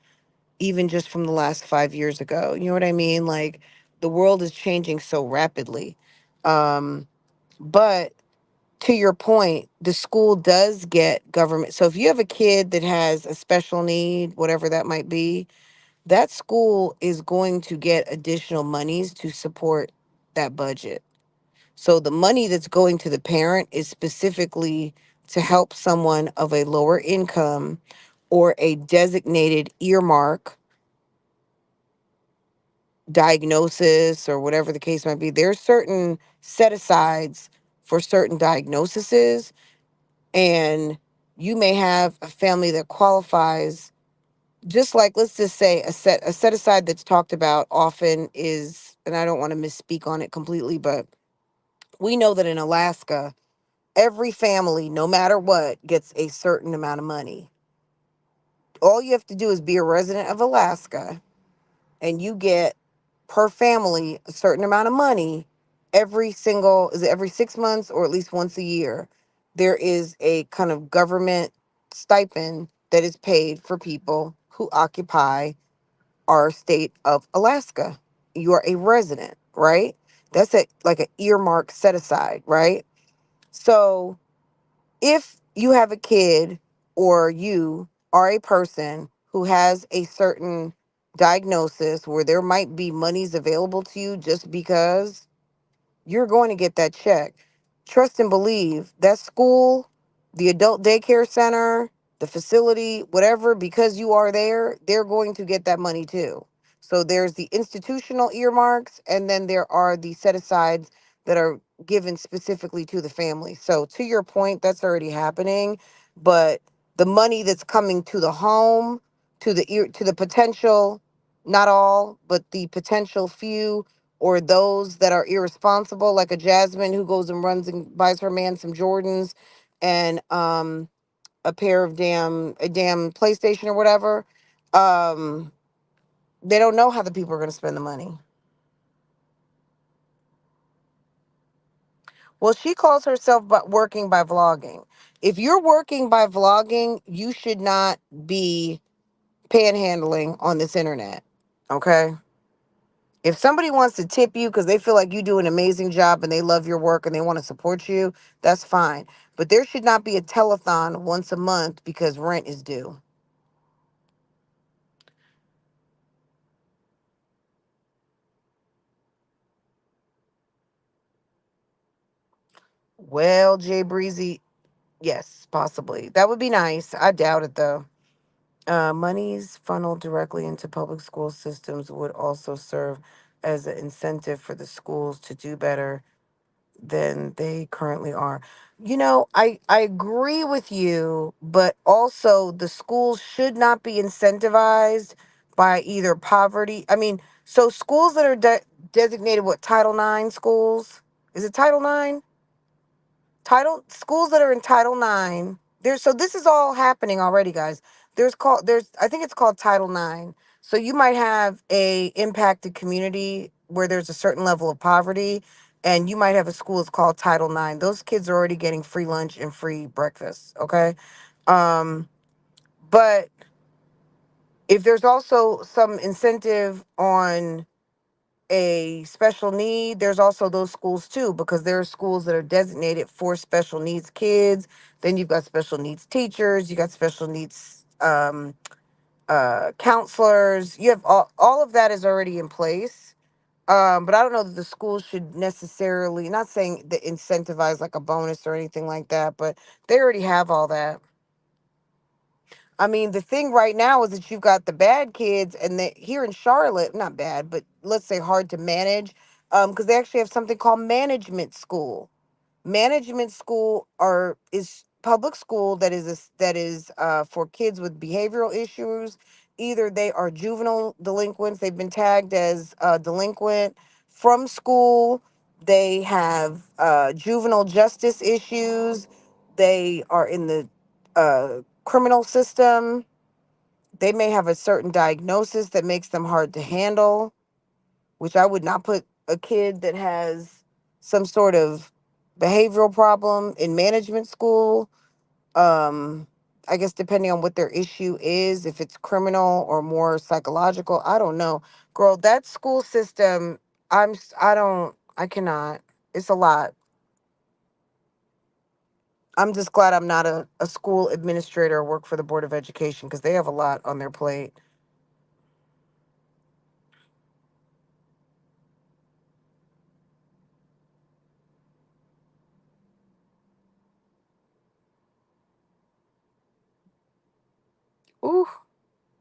even just from the last 5 years ago. You know what I mean? Like, the world is changing so rapidly. Um, but to your point, the school does get government. So if you have a kid that has a special need, whatever that might be, that school is going to get additional monies to support that budget. So the money that's going to the parent is specifically to help someone of a lower income or a designated earmark diagnosis, or whatever the case might be. There's certain set asides for certain diagnoses, and you may have a family that qualifies just like, let's just say a set aside that's talked about often is, and I don't want to misspeak on it completely, but we know that in Alaska, every family, no matter what, gets a certain amount of money. All you have to do is be a resident of Alaska, and you get per family a certain amount of money every single, is it every 6 months or at least once a year? There is a kind of government stipend that is paid for people who occupy our state of Alaska. You are a resident, right? That's a like an earmark set aside, right? So if you have a kid or you are a person who has a certain diagnosis where there might be monies available to you just because, you're going to get that check. Trust and believe that school, the adult daycare center, the facility, whatever, because you are there, they're going to get that money too. So there's the institutional earmarks, and then there are the set asides that are given specifically to the family. So to your point, that's already happening, but the money that's coming to the home, to the potential, not all, but the potential few or those that are irresponsible, like a Jasmine who goes and runs and buys her man some Jordans and a pair of damn PlayStation or whatever. Um, they don't know how the people are going to spend the money. Well, she calls herself working by vlogging. If you're working by vlogging, you should not be panhandling on this internet. Okay? If somebody wants to tip you because they feel like you do an amazing job and they love your work and they want to support you, that's fine. But there should not be a telethon once a month because rent is due. Well, Jay Breezy, yes, possibly. That would be nice. I doubt it though. Monies funneled directly into public school systems would also serve as an incentive for the schools to do better than they currently are. I agree with you, but also the schools should not be incentivized by either poverty. I mean, so schools that are designated what, Title IX schools? Is it Title IX? Title schools that are in Title IX. There's so this is all happening already, guys. There's I think it's called Title IX. So you might have a impacted community where there's a certain level of poverty, and you might have a school that's called Title IX. Those kids are already getting free lunch and free breakfast. Okay, um, but if there's also some incentive on a special need, there's also those schools too, because there are schools that are designated for special needs kids. Then you've got special needs teachers, you got special needs counselors. You have all of that is already in place. But I don't know that the schools should necessarily, not saying that incentivize like a bonus or anything like that, but they already have all that. I mean, the thing right now is that you've got the bad kids, and they here in Charlotte, not bad, but let's say hard to manage, because they actually have something called management school. Management school is public school that is for kids with behavioral issues. Either they are juvenile delinquents, they've been tagged as delinquent from school. They have juvenile justice issues. They are in the criminal system. They may have a certain diagnosis that makes them hard to handle, which I would not put a kid that has some sort of behavioral problem in management school. Um, I guess depending on what their issue is, if it's criminal or more psychological, I don't know. Girl, that school system, I cannot. It's a lot. I'm just glad I'm not a school administrator or work for the Board of Education because they have a lot on their plate. Ooh,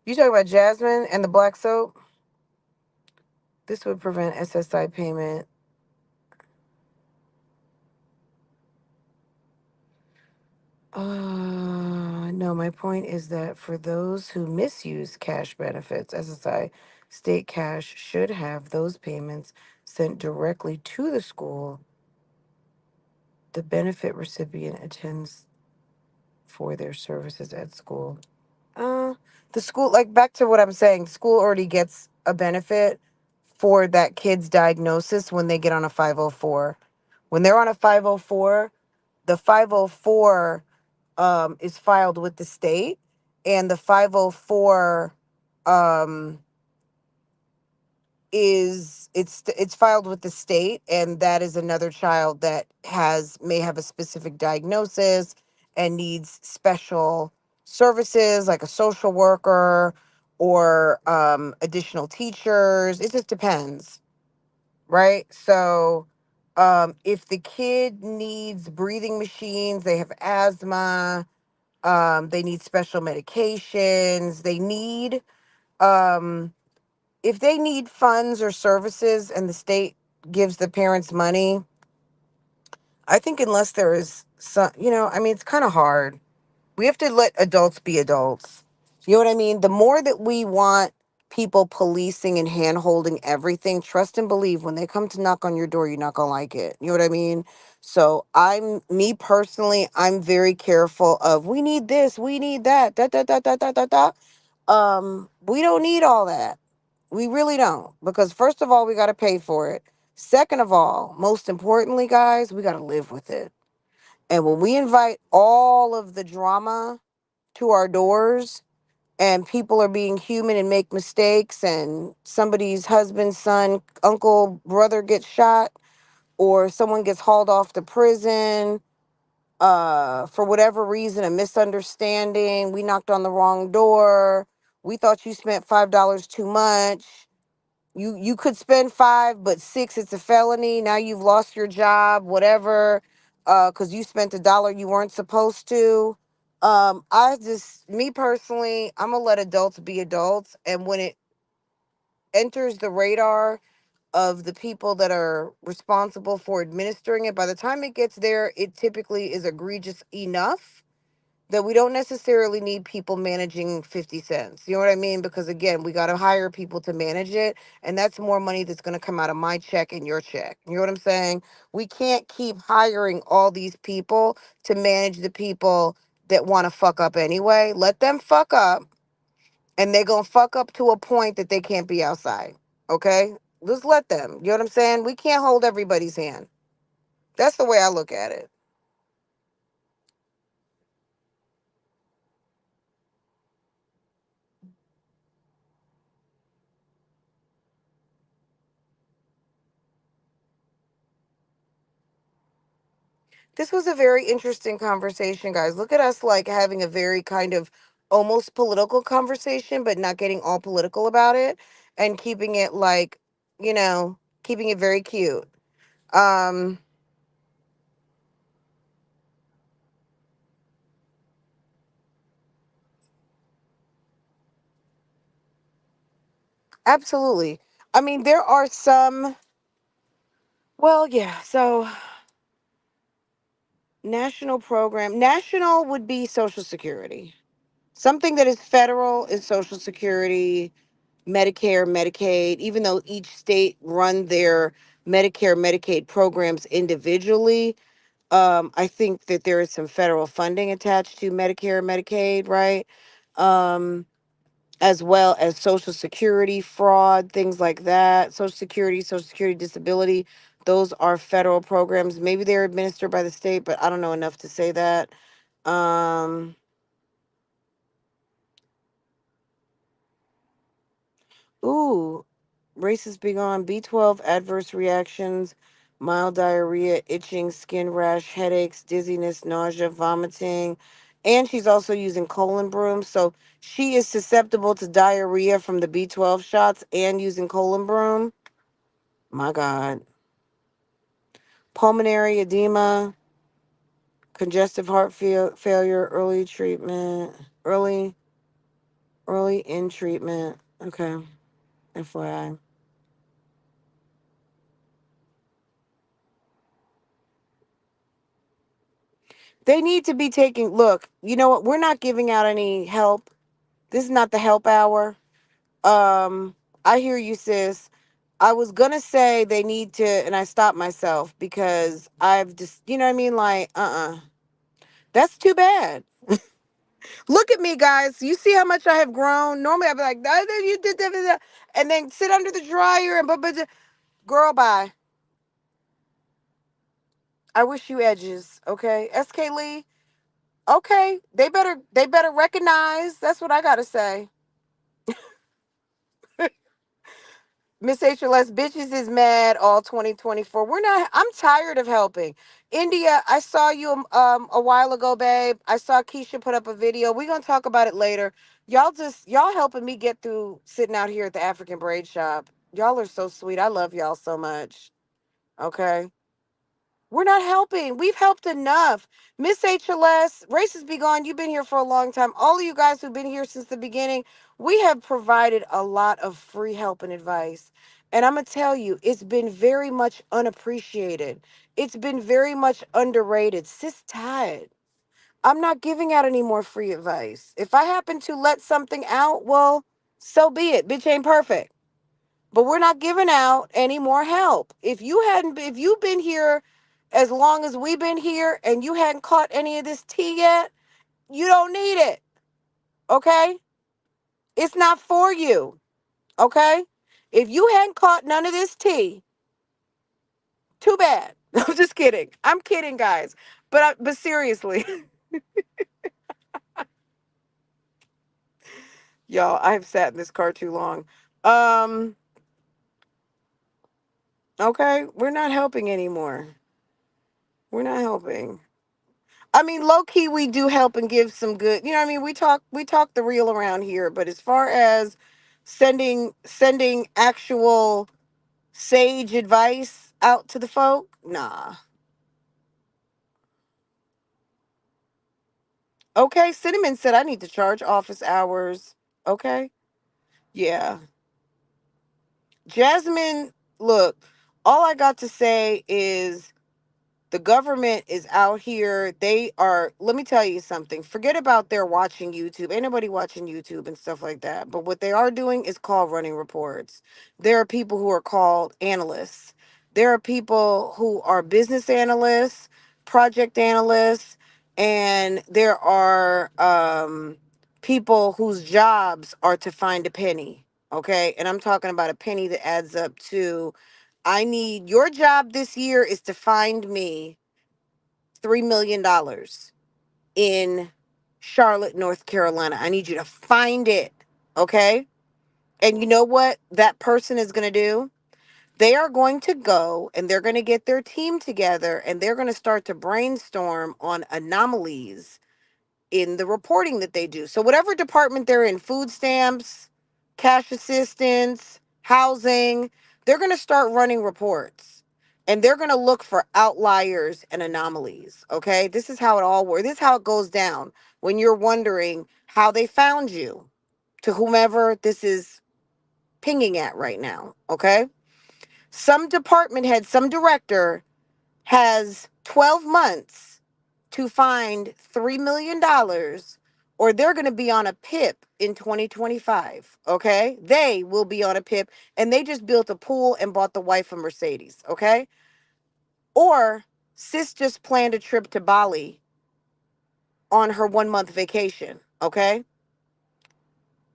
you talking about Jasmine and the black soap? This would prevent SSI payment. No, No, my point is that for those who misuse cash benefits, SSI, state cash should have those payments sent directly to the school the benefit recipient attends for their services at school. Uh, the school, like back to what I'm saying, school already gets a benefit for that kid's diagnosis when they get on a 504. When they're on a 504, the 504 is filed with the state, and the 504 um, it's filed with the state, and that is another child that may have a specific diagnosis and needs special services like a social worker or additional teachers. It just depends, right? So if the kid needs breathing machines, they have asthma, they need special medications, um if they need funds or services and the state gives the parents money, I think unless there is some, I mean, it's kind of hard. We have to let adults be adults. You know what I mean? The more that we want people policing and hand holding everything, trust and believe when they come to knock on your door, you're not going to like it. You know what I mean? So me personally, I'm very careful of, we need this, we need that, da, da, da, da, da, da, da. We don't need all that. We really don't. Because first of all, we got to pay for it. Second of all, most importantly, guys, we got to live with it. And when we invite all of the drama to our doors and people are being human and make mistakes and somebody's husband, son, uncle, brother gets shot or someone gets hauled off to prison for whatever reason, a misunderstanding, we knocked on the wrong door, we thought you spent $5 too much. You could spend 5, but 6, it's a felony. Now you've lost your job, whatever, because you spent $1 you weren't supposed to. Me personally, I'm gonna let adults be adults, and when it enters the radar of the people that are responsible for administering it, by the time it gets there, it typically is egregious enough that we don't necessarily need people managing 50 cents. You know what I mean? Because again, we got to hire people to manage it. And that's more money that's going to come out of my check and your check. You know what I'm saying? We can't keep hiring all these people to manage the people that want to fuck up anyway. Let them fuck up, and they're going to fuck up to a point that they can't be outside. Okay? Just let them. You know what I'm saying? We can't hold everybody's hand. That's the way I look at it. This was a very interesting conversation, guys. Look at us like having a very kind of almost political conversation, but not getting all political about it and keeping it like, keeping it very cute. Um, Absolutely. I mean, there are some, well, yeah. So, national would be Social Security. Something that is federal is Social Security, Medicare, Medicaid, even though each state run their Medicare, Medicaid programs individually. I think that there is some federal funding attached to Medicare and Medicaid, right? Um, as well as Social Security fraud, things like that. Social Security disability, those are federal programs. Maybe they're administered by the state, but I don't know enough to say that. Um, ooh, Racist big on B12 adverse reactions, mild diarrhea, itching, skin rash, headaches, dizziness, nausea, vomiting. And she's also using colon broom. So she is susceptible to diarrhea from the B12 shots and using colon broom. My God. Pulmonary edema, congestive heart failure, early treatment, early, early in treatment. Okay. FYI. They need to be taking, look, you know what? We're not giving out any help. This is not the help hour. Um, I hear you, sis. I was gonna say they need to, and I stopped myself because I've just, you know what I mean? Like, that's too bad. Look at me, guys. You see how much I have grown? Normally I'd be like, "Ah, you did that," and then sit under the dryer and girl, bye. I wish you edges, okay? SK Lee, okay. They better recognize. That's what I gotta say. Miss HLS bitches is mad all 2024. We're not, I'm tired of helping. India, I saw you a while ago, babe. I saw Keisha put up a video. We're gonna talk about it later. Y'all helping me get through sitting out here at the African braid shop. Y'all are so sweet. I love y'all so much. Okay. We're not helping. We've helped enough. Miss HLS, Races Be Gone, you've been here for a long time. All of you guys who've been here since the beginning, we have provided a lot of free help and advice. And I'm going to tell you, it's been very much unappreciated. It's been very much underrated. Sis tired. I'm not giving out any more free advice. If I happen to let something out, well, so be it. Bitch ain't perfect. But we're not giving out any more help. If you've been here as long as we've been here and you hadn't caught any of this tea yet, you don't need it. Okay? It's not for you. Okay? If you hadn't caught none of this tea, too bad. I'm just kidding. I'm kidding, guys. But seriously, y'all, I've sat in this car too long. Um, okay, we're not helping anymore. We're not helping. I mean, low key, we do help and give some good. You know, what I mean, we talk the real around here. But as far as sending actual sage advice out to the folk, nah. Okay, Cinnamon said I need to charge office hours. Okay, yeah. Jasmine, look, all I got to say is the government is out here. They are, let me tell you something. Forget about their watching YouTube. Ain't nobody watching YouTube and stuff like that. But what they are doing is called running reports. There are people who are called analysts. There are people who are business analysts, project analysts, and there are people whose jobs are to find a penny. Okay. And I'm talking about a penny that adds up to, I need your job this year is to find me $3 million in Charlotte, North Carolina. I need you to find it. Okay. And you know what that person is going to do? They are going to go and they're going to get their team together and they're going to start to brainstorm on anomalies in the reporting that they do. So whatever department they're in, food stamps, cash assistance, housing, they're going to start running reports. And they're going to look for outliers and anomalies, okay? This is how it all works. This is how it goes down when you're wondering how they found you, to whomever this is pinging at right now, okay? Some department head, some director has 12 months to find $3 million, or they're going to be on a PIP in 2025. Okay. They will be on a PIP and they just built a pool and bought the wife a Mercedes. Okay. Or sis just planned a trip to Bali on her 1 month vacation. Okay.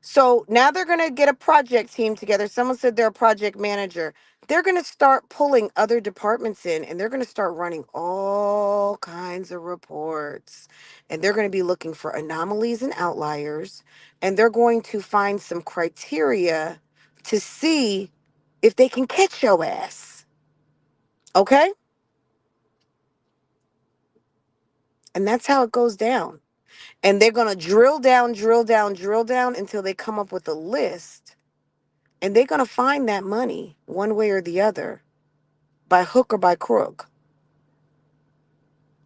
So now they're going to get a project team together. Someone said they're a project manager. They're going to start pulling other departments in and they're going to start running all kinds of reports. And they're going to be looking for anomalies and outliers. And they're going to find some criteria to see if they can catch your ass. Okay? And that's how it goes down. And they're going to drill down, drill down, drill down until they come up with a list. And they're going to find that money one way or the other, by hook or by crook.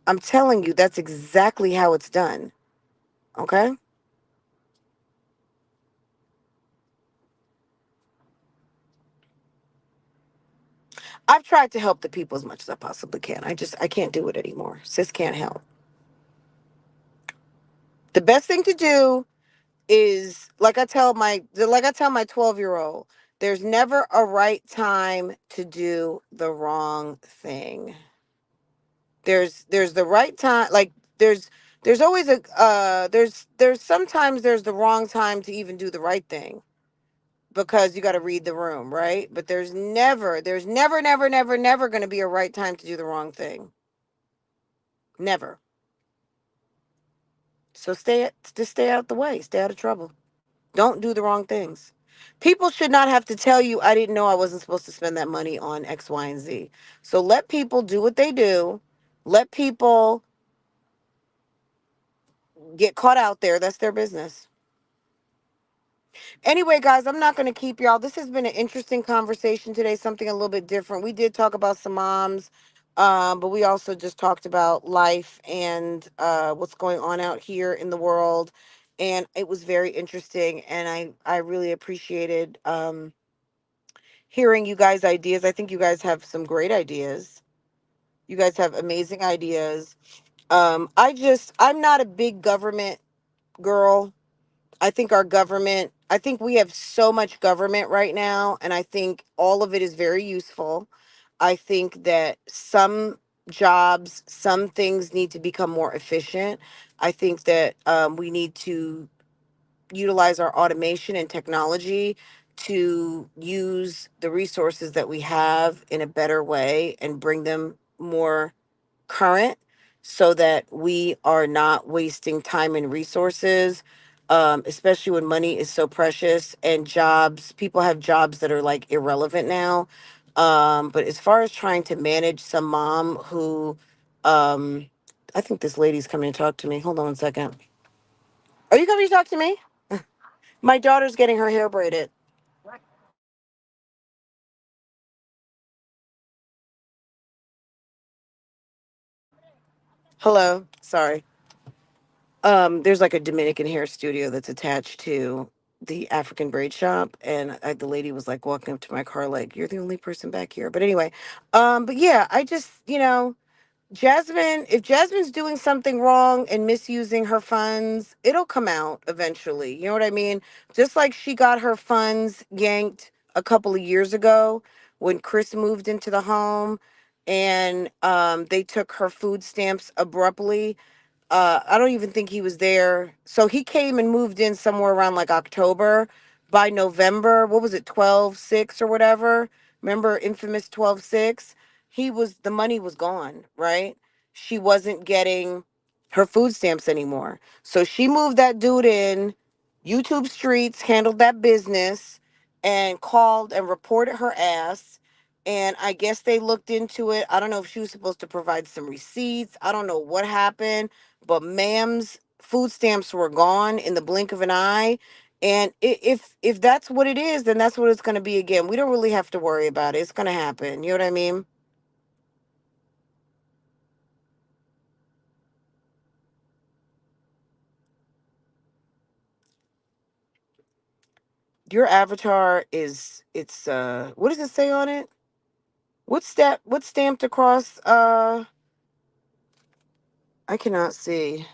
I'm telling you, that's exactly how it's done. Okay? I've tried to help the people as much as I possibly can. I can't do it anymore. Sis can't help. The best thing to do is like I tell my 12-year-old, there's never a right time to do the wrong thing. There's the right time, like there's always there's sometimes there's the wrong time to even do the right thing, because you got to read the room, right? But there's never going to be a right time to do the wrong thing. Never. So just stay out the way, stay out of trouble. Don't do the wrong things. People should not have to tell you, I didn't know I wasn't supposed to spend that money on X, Y, and Z. So let people do what they do. Let people get caught out there. That's their business. Anyway, guys, I'm not going to keep y'all. This has been an interesting conversation today, something a little bit different. We did talk about some moms, but we also just talked about life and what's going on out here in the world. And it was very interesting. And I really appreciated hearing you guys' ideas. I think you guys have some great ideas. You guys have amazing ideas. I'm not a big government girl. I think we have so much government right now, and I think all of it is very useful. I think that some jobs, some things need to become more efficient. I think that we need to utilize our automation and technology to use the resources that we have in a better way and bring them more current, so that we are not wasting time and resources, especially when money is so precious and people have jobs that are like irrelevant now. But as far as trying to manage some mom who, um, I think this lady's coming to talk to me. Hold on 1 second. Are you coming to talk to me? My daughter's getting her hair braided. Hello. Sorry. There's like a Dominican hair studio that's attached to the African braid shop, and the lady was like walking up to my car, like, "You're the only person back here." But anyway, but yeah, I just, Jasmine, if Jasmine's doing something wrong and misusing her funds, it'll come out eventually. You know what I mean? Just like she got her funds yanked a couple of years ago when Chris moved into the home, and they took her food stamps abruptly. I don't even think he was there. So he came and moved in somewhere around like October. By November, what was it, 12/6 or whatever? Remember infamous 12/6? The money was gone, right? She wasn't getting her food stamps anymore. So she moved that dude in. YouTube Streets handled that business and called and reported her ass. And I guess they looked into it. I don't know if she was supposed to provide some receipts. I don't know what happened, but ma'am's food stamps were gone in the blink of an eye. And if that's what it is, then that's what it's going to be again. We don't really have to worry about it. It's going to happen. You know what I mean? Your avatar what does it say on it? What's stamped across I cannot see.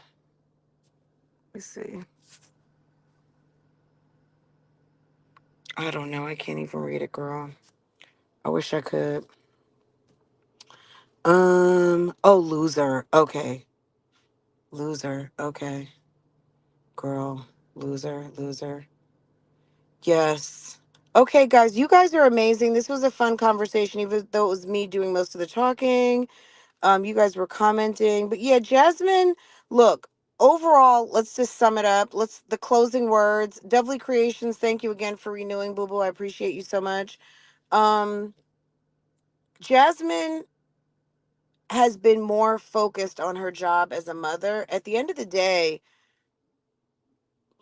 Let's see. I don't know. I can't even read it, girl. I wish I could. Oh, loser. Okay. Loser. Okay. Girl. Loser. Loser. Yes. Okay, guys, you guys are amazing. This was a fun conversation, even though it was me doing most of the talking. You guys were commenting. But yeah, Jasmine, look, overall, let's just sum it up. The closing words. Devly Creations, thank you again for renewing, Boo Boo. I appreciate you so much. Um, Jasmine has been more focused on her job as a mother. At the end of the day,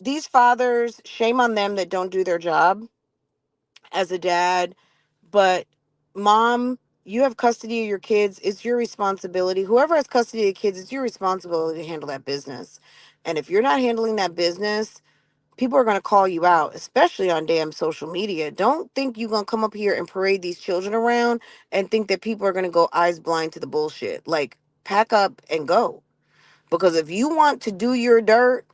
these fathers, shame on them that don't do their job as a dad. But mom, you have custody of your kids. It's your responsibility. Whoever has custody of your kids, it's your responsibility to handle that business. And if you're not handling that business, people are going to call you out, especially on damn social media. Don't think you're going to come up here and parade these children around and think that people are going to go eyes blind to the bullshit. Like, pack up and go. Because if you want to do your dirt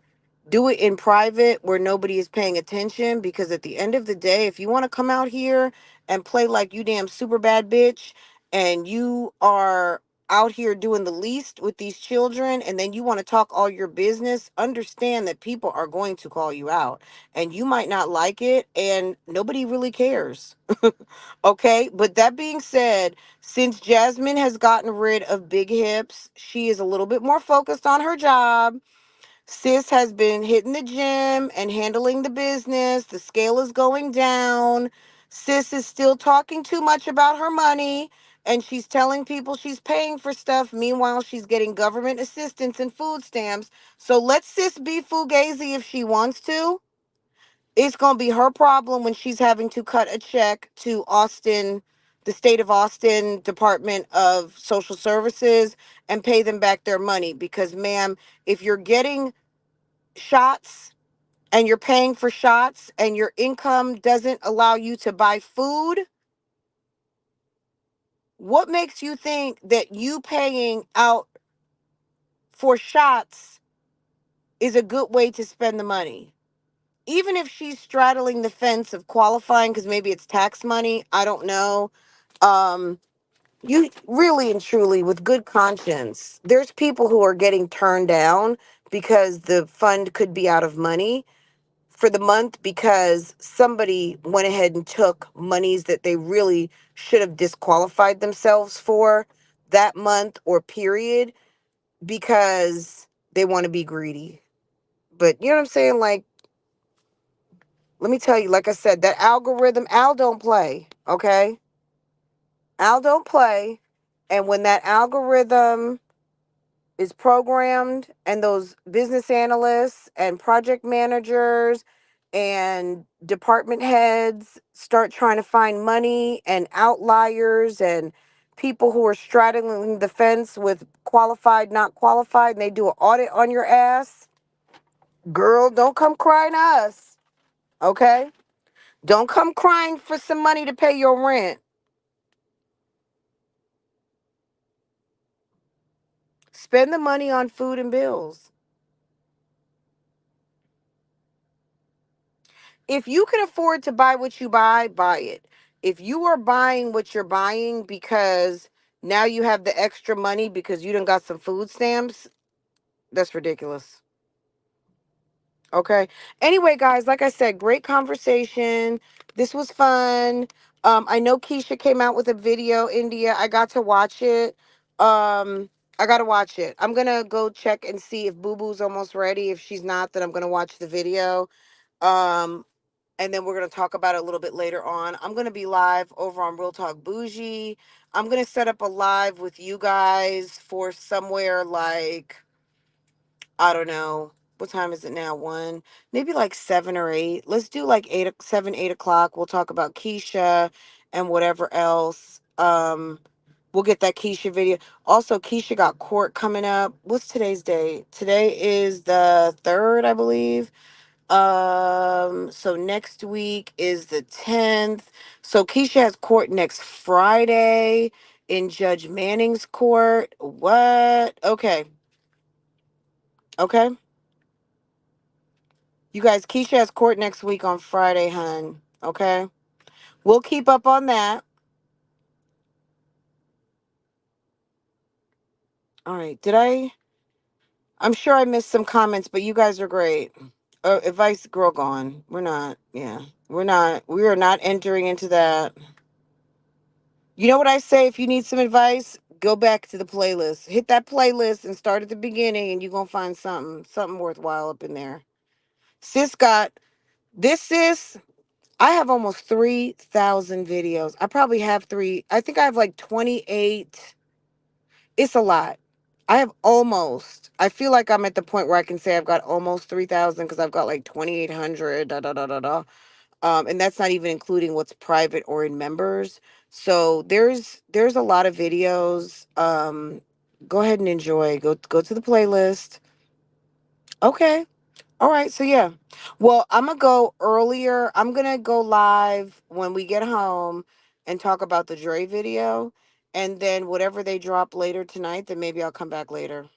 Do it in private where nobody is paying attention, because at the end of the day, if you want to come out here and play like you damn super bad bitch, and you are out here doing the least with these children, and then you want to talk all your business, understand that people are going to call you out, and you might not like it, and nobody really cares. Okay, but that being said, since Jasmine has gotten rid of big hips, she is a little bit more focused on her job. Sis has been hitting the gym and handling the business. The scale is going down. Sis is still talking too much about her money, and she's telling people she's paying for stuff. Meanwhile, she's getting government assistance and food stamps. So let sis be fugazi if she wants to. It's going to be her problem when she's having to cut a check to Austin, the state of Austin Department of Social Services, and pay them back their money. Because, ma'am, if you're getting shots and you're paying for shots and your income doesn't allow you to buy food, what makes you think that you paying out for shots is a good way to spend the money? Even if she's straddling the fence of qualifying because maybe it's tax money, I don't know. Um, you really and truly, with good conscience, there's people who are getting turned down because the fund could be out of money for the month because somebody went ahead and took monies that they really should have disqualified themselves for that month or period because they want to be greedy. But you know what I'm saying? Like, let me tell you, like I said, that algorithm, Al don't play, okay? Al don't play. And when that algorithm is programmed and those business analysts and project managers and department heads start trying to find money and outliers and people who are straddling the fence with qualified, not qualified, and they do an audit on your ass, girl, don't come crying to us, okay? Don't come crying for some money to pay your rent. Spend the money on food and bills. If you can afford to buy what you buy it. If you are buying what you're buying because now you have the extra money because you done got some food stamps, that's ridiculous. Okay. Anyway, guys, like I said, great conversation. This was fun. I know Keisha came out with a video, India. I got to watch it. I gotta watch it. I'm gonna go check and see if Boo Boo's almost ready. If she's not, then I'm gonna watch the video. Um, and then we're going to talk about it a little bit later on. I'm going to be live over on Real Talk Bougie. I'm going to set up a live with you guys for somewhere like, I don't know. What time is it now? 1, maybe like 7 or 8. Let's do like 7, 8 o'clock. We'll talk about Keisha and whatever else. We'll get that Keisha video. Also, Keisha got court coming up. What's today's date? Today is the 3rd, I believe. So next week is the 10th. So Keisha has court next Friday in Judge Manning's court. What? Okay. Okay. You guys, Keisha has court next week on Friday, hun. Okay. We'll keep up on that. All right. I'm sure I missed some comments, but you guys are great. Advice girl gone. We're not. Yeah. We are not entering into that. You know what I say? If you need some advice, go back to the playlist. Hit that playlist and start at the beginning, and you're going to find something worthwhile up in there. Sis got this, sis. I have almost 3,000 videos. I probably have I think I have like 28. It's a lot. I feel like I'm at the point where I can say I've got almost 3,000 because I've got like 2,800, da da da da da. And that's not even including what's private or in members. So there's a lot of videos. Go ahead and enjoy. Go to the playlist. Okay. All right. So yeah. Well, I'm gonna go earlier. I'm gonna go live when we get home and talk about the Dre video, and then whatever they drop later tonight, then maybe I'll come back later.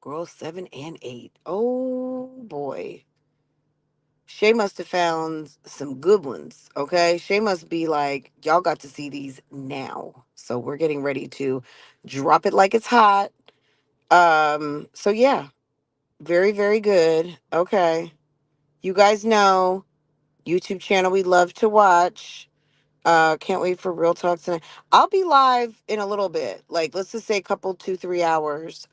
Girl 7 and 8. Oh boy. Shay must have found some good ones. Okay. Shay must be like, y'all got to see these now. So we're getting ready to drop it like it's hot. So yeah, very, very good. Okay. You guys know YouTube channel we love to watch. Can't wait for Real Talk tonight. I'll be live in a little bit. Like, let's just say a couple, 2-3 hours.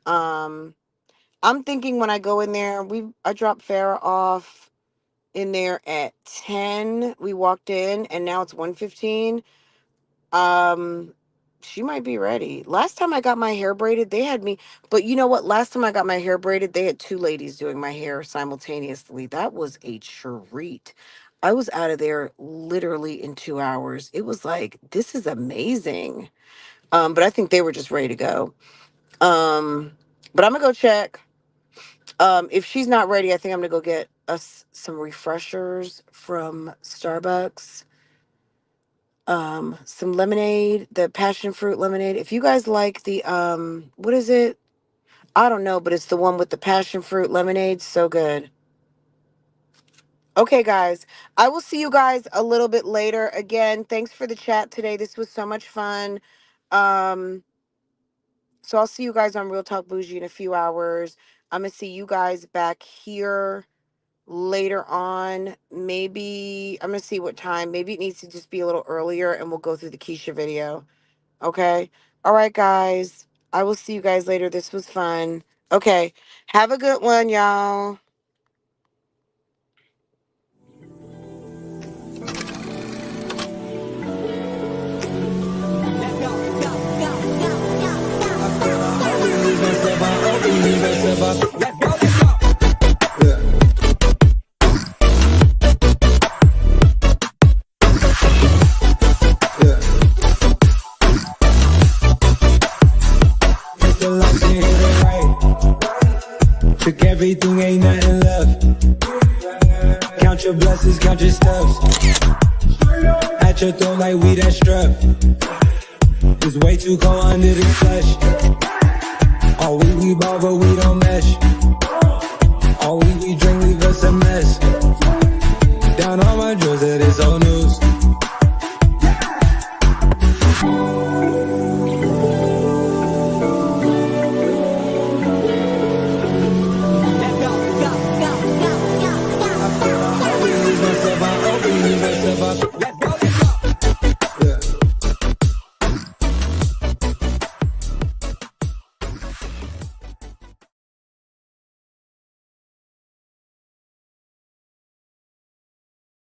I'm thinking when I go in there, I dropped Farrah off in there at 10. We walked in and now it's 1:15. Um, she might be ready. Last time I got my hair braided, they had me, but you know what? Last time I got my hair braided, they had two ladies doing my hair simultaneously. That was a treat. I was out of there literally in 2 hours. It was like, this is amazing. But I think they were just ready to go. But I'm gonna go check. If she's not ready, I think I'm gonna go get us some refreshers from Starbucks. Some lemonade, the passion fruit lemonade. If you guys like the what is it? I don't know, but it's the one with the passion fruit lemonade. So good. Okay, guys. I will see you guys a little bit later. Again, thanks for the chat today. This was so much fun. Um, so I'll see you guys on Real Talk Bougie in a few hours. I'm gonna see you guys back here later on. Maybe I'm gonna see what time. Maybe it needs to just be a little earlier and we'll go through the Keisha video. Okay. All right, guys. I will see you guys later. This was fun. Okay. Have a good one, y'all. Took everything, ain't nothing left. Count your blessings, count your steps. At your throat like we that strep. It's way too cold under the flesh. All we ball, but we don't mesh.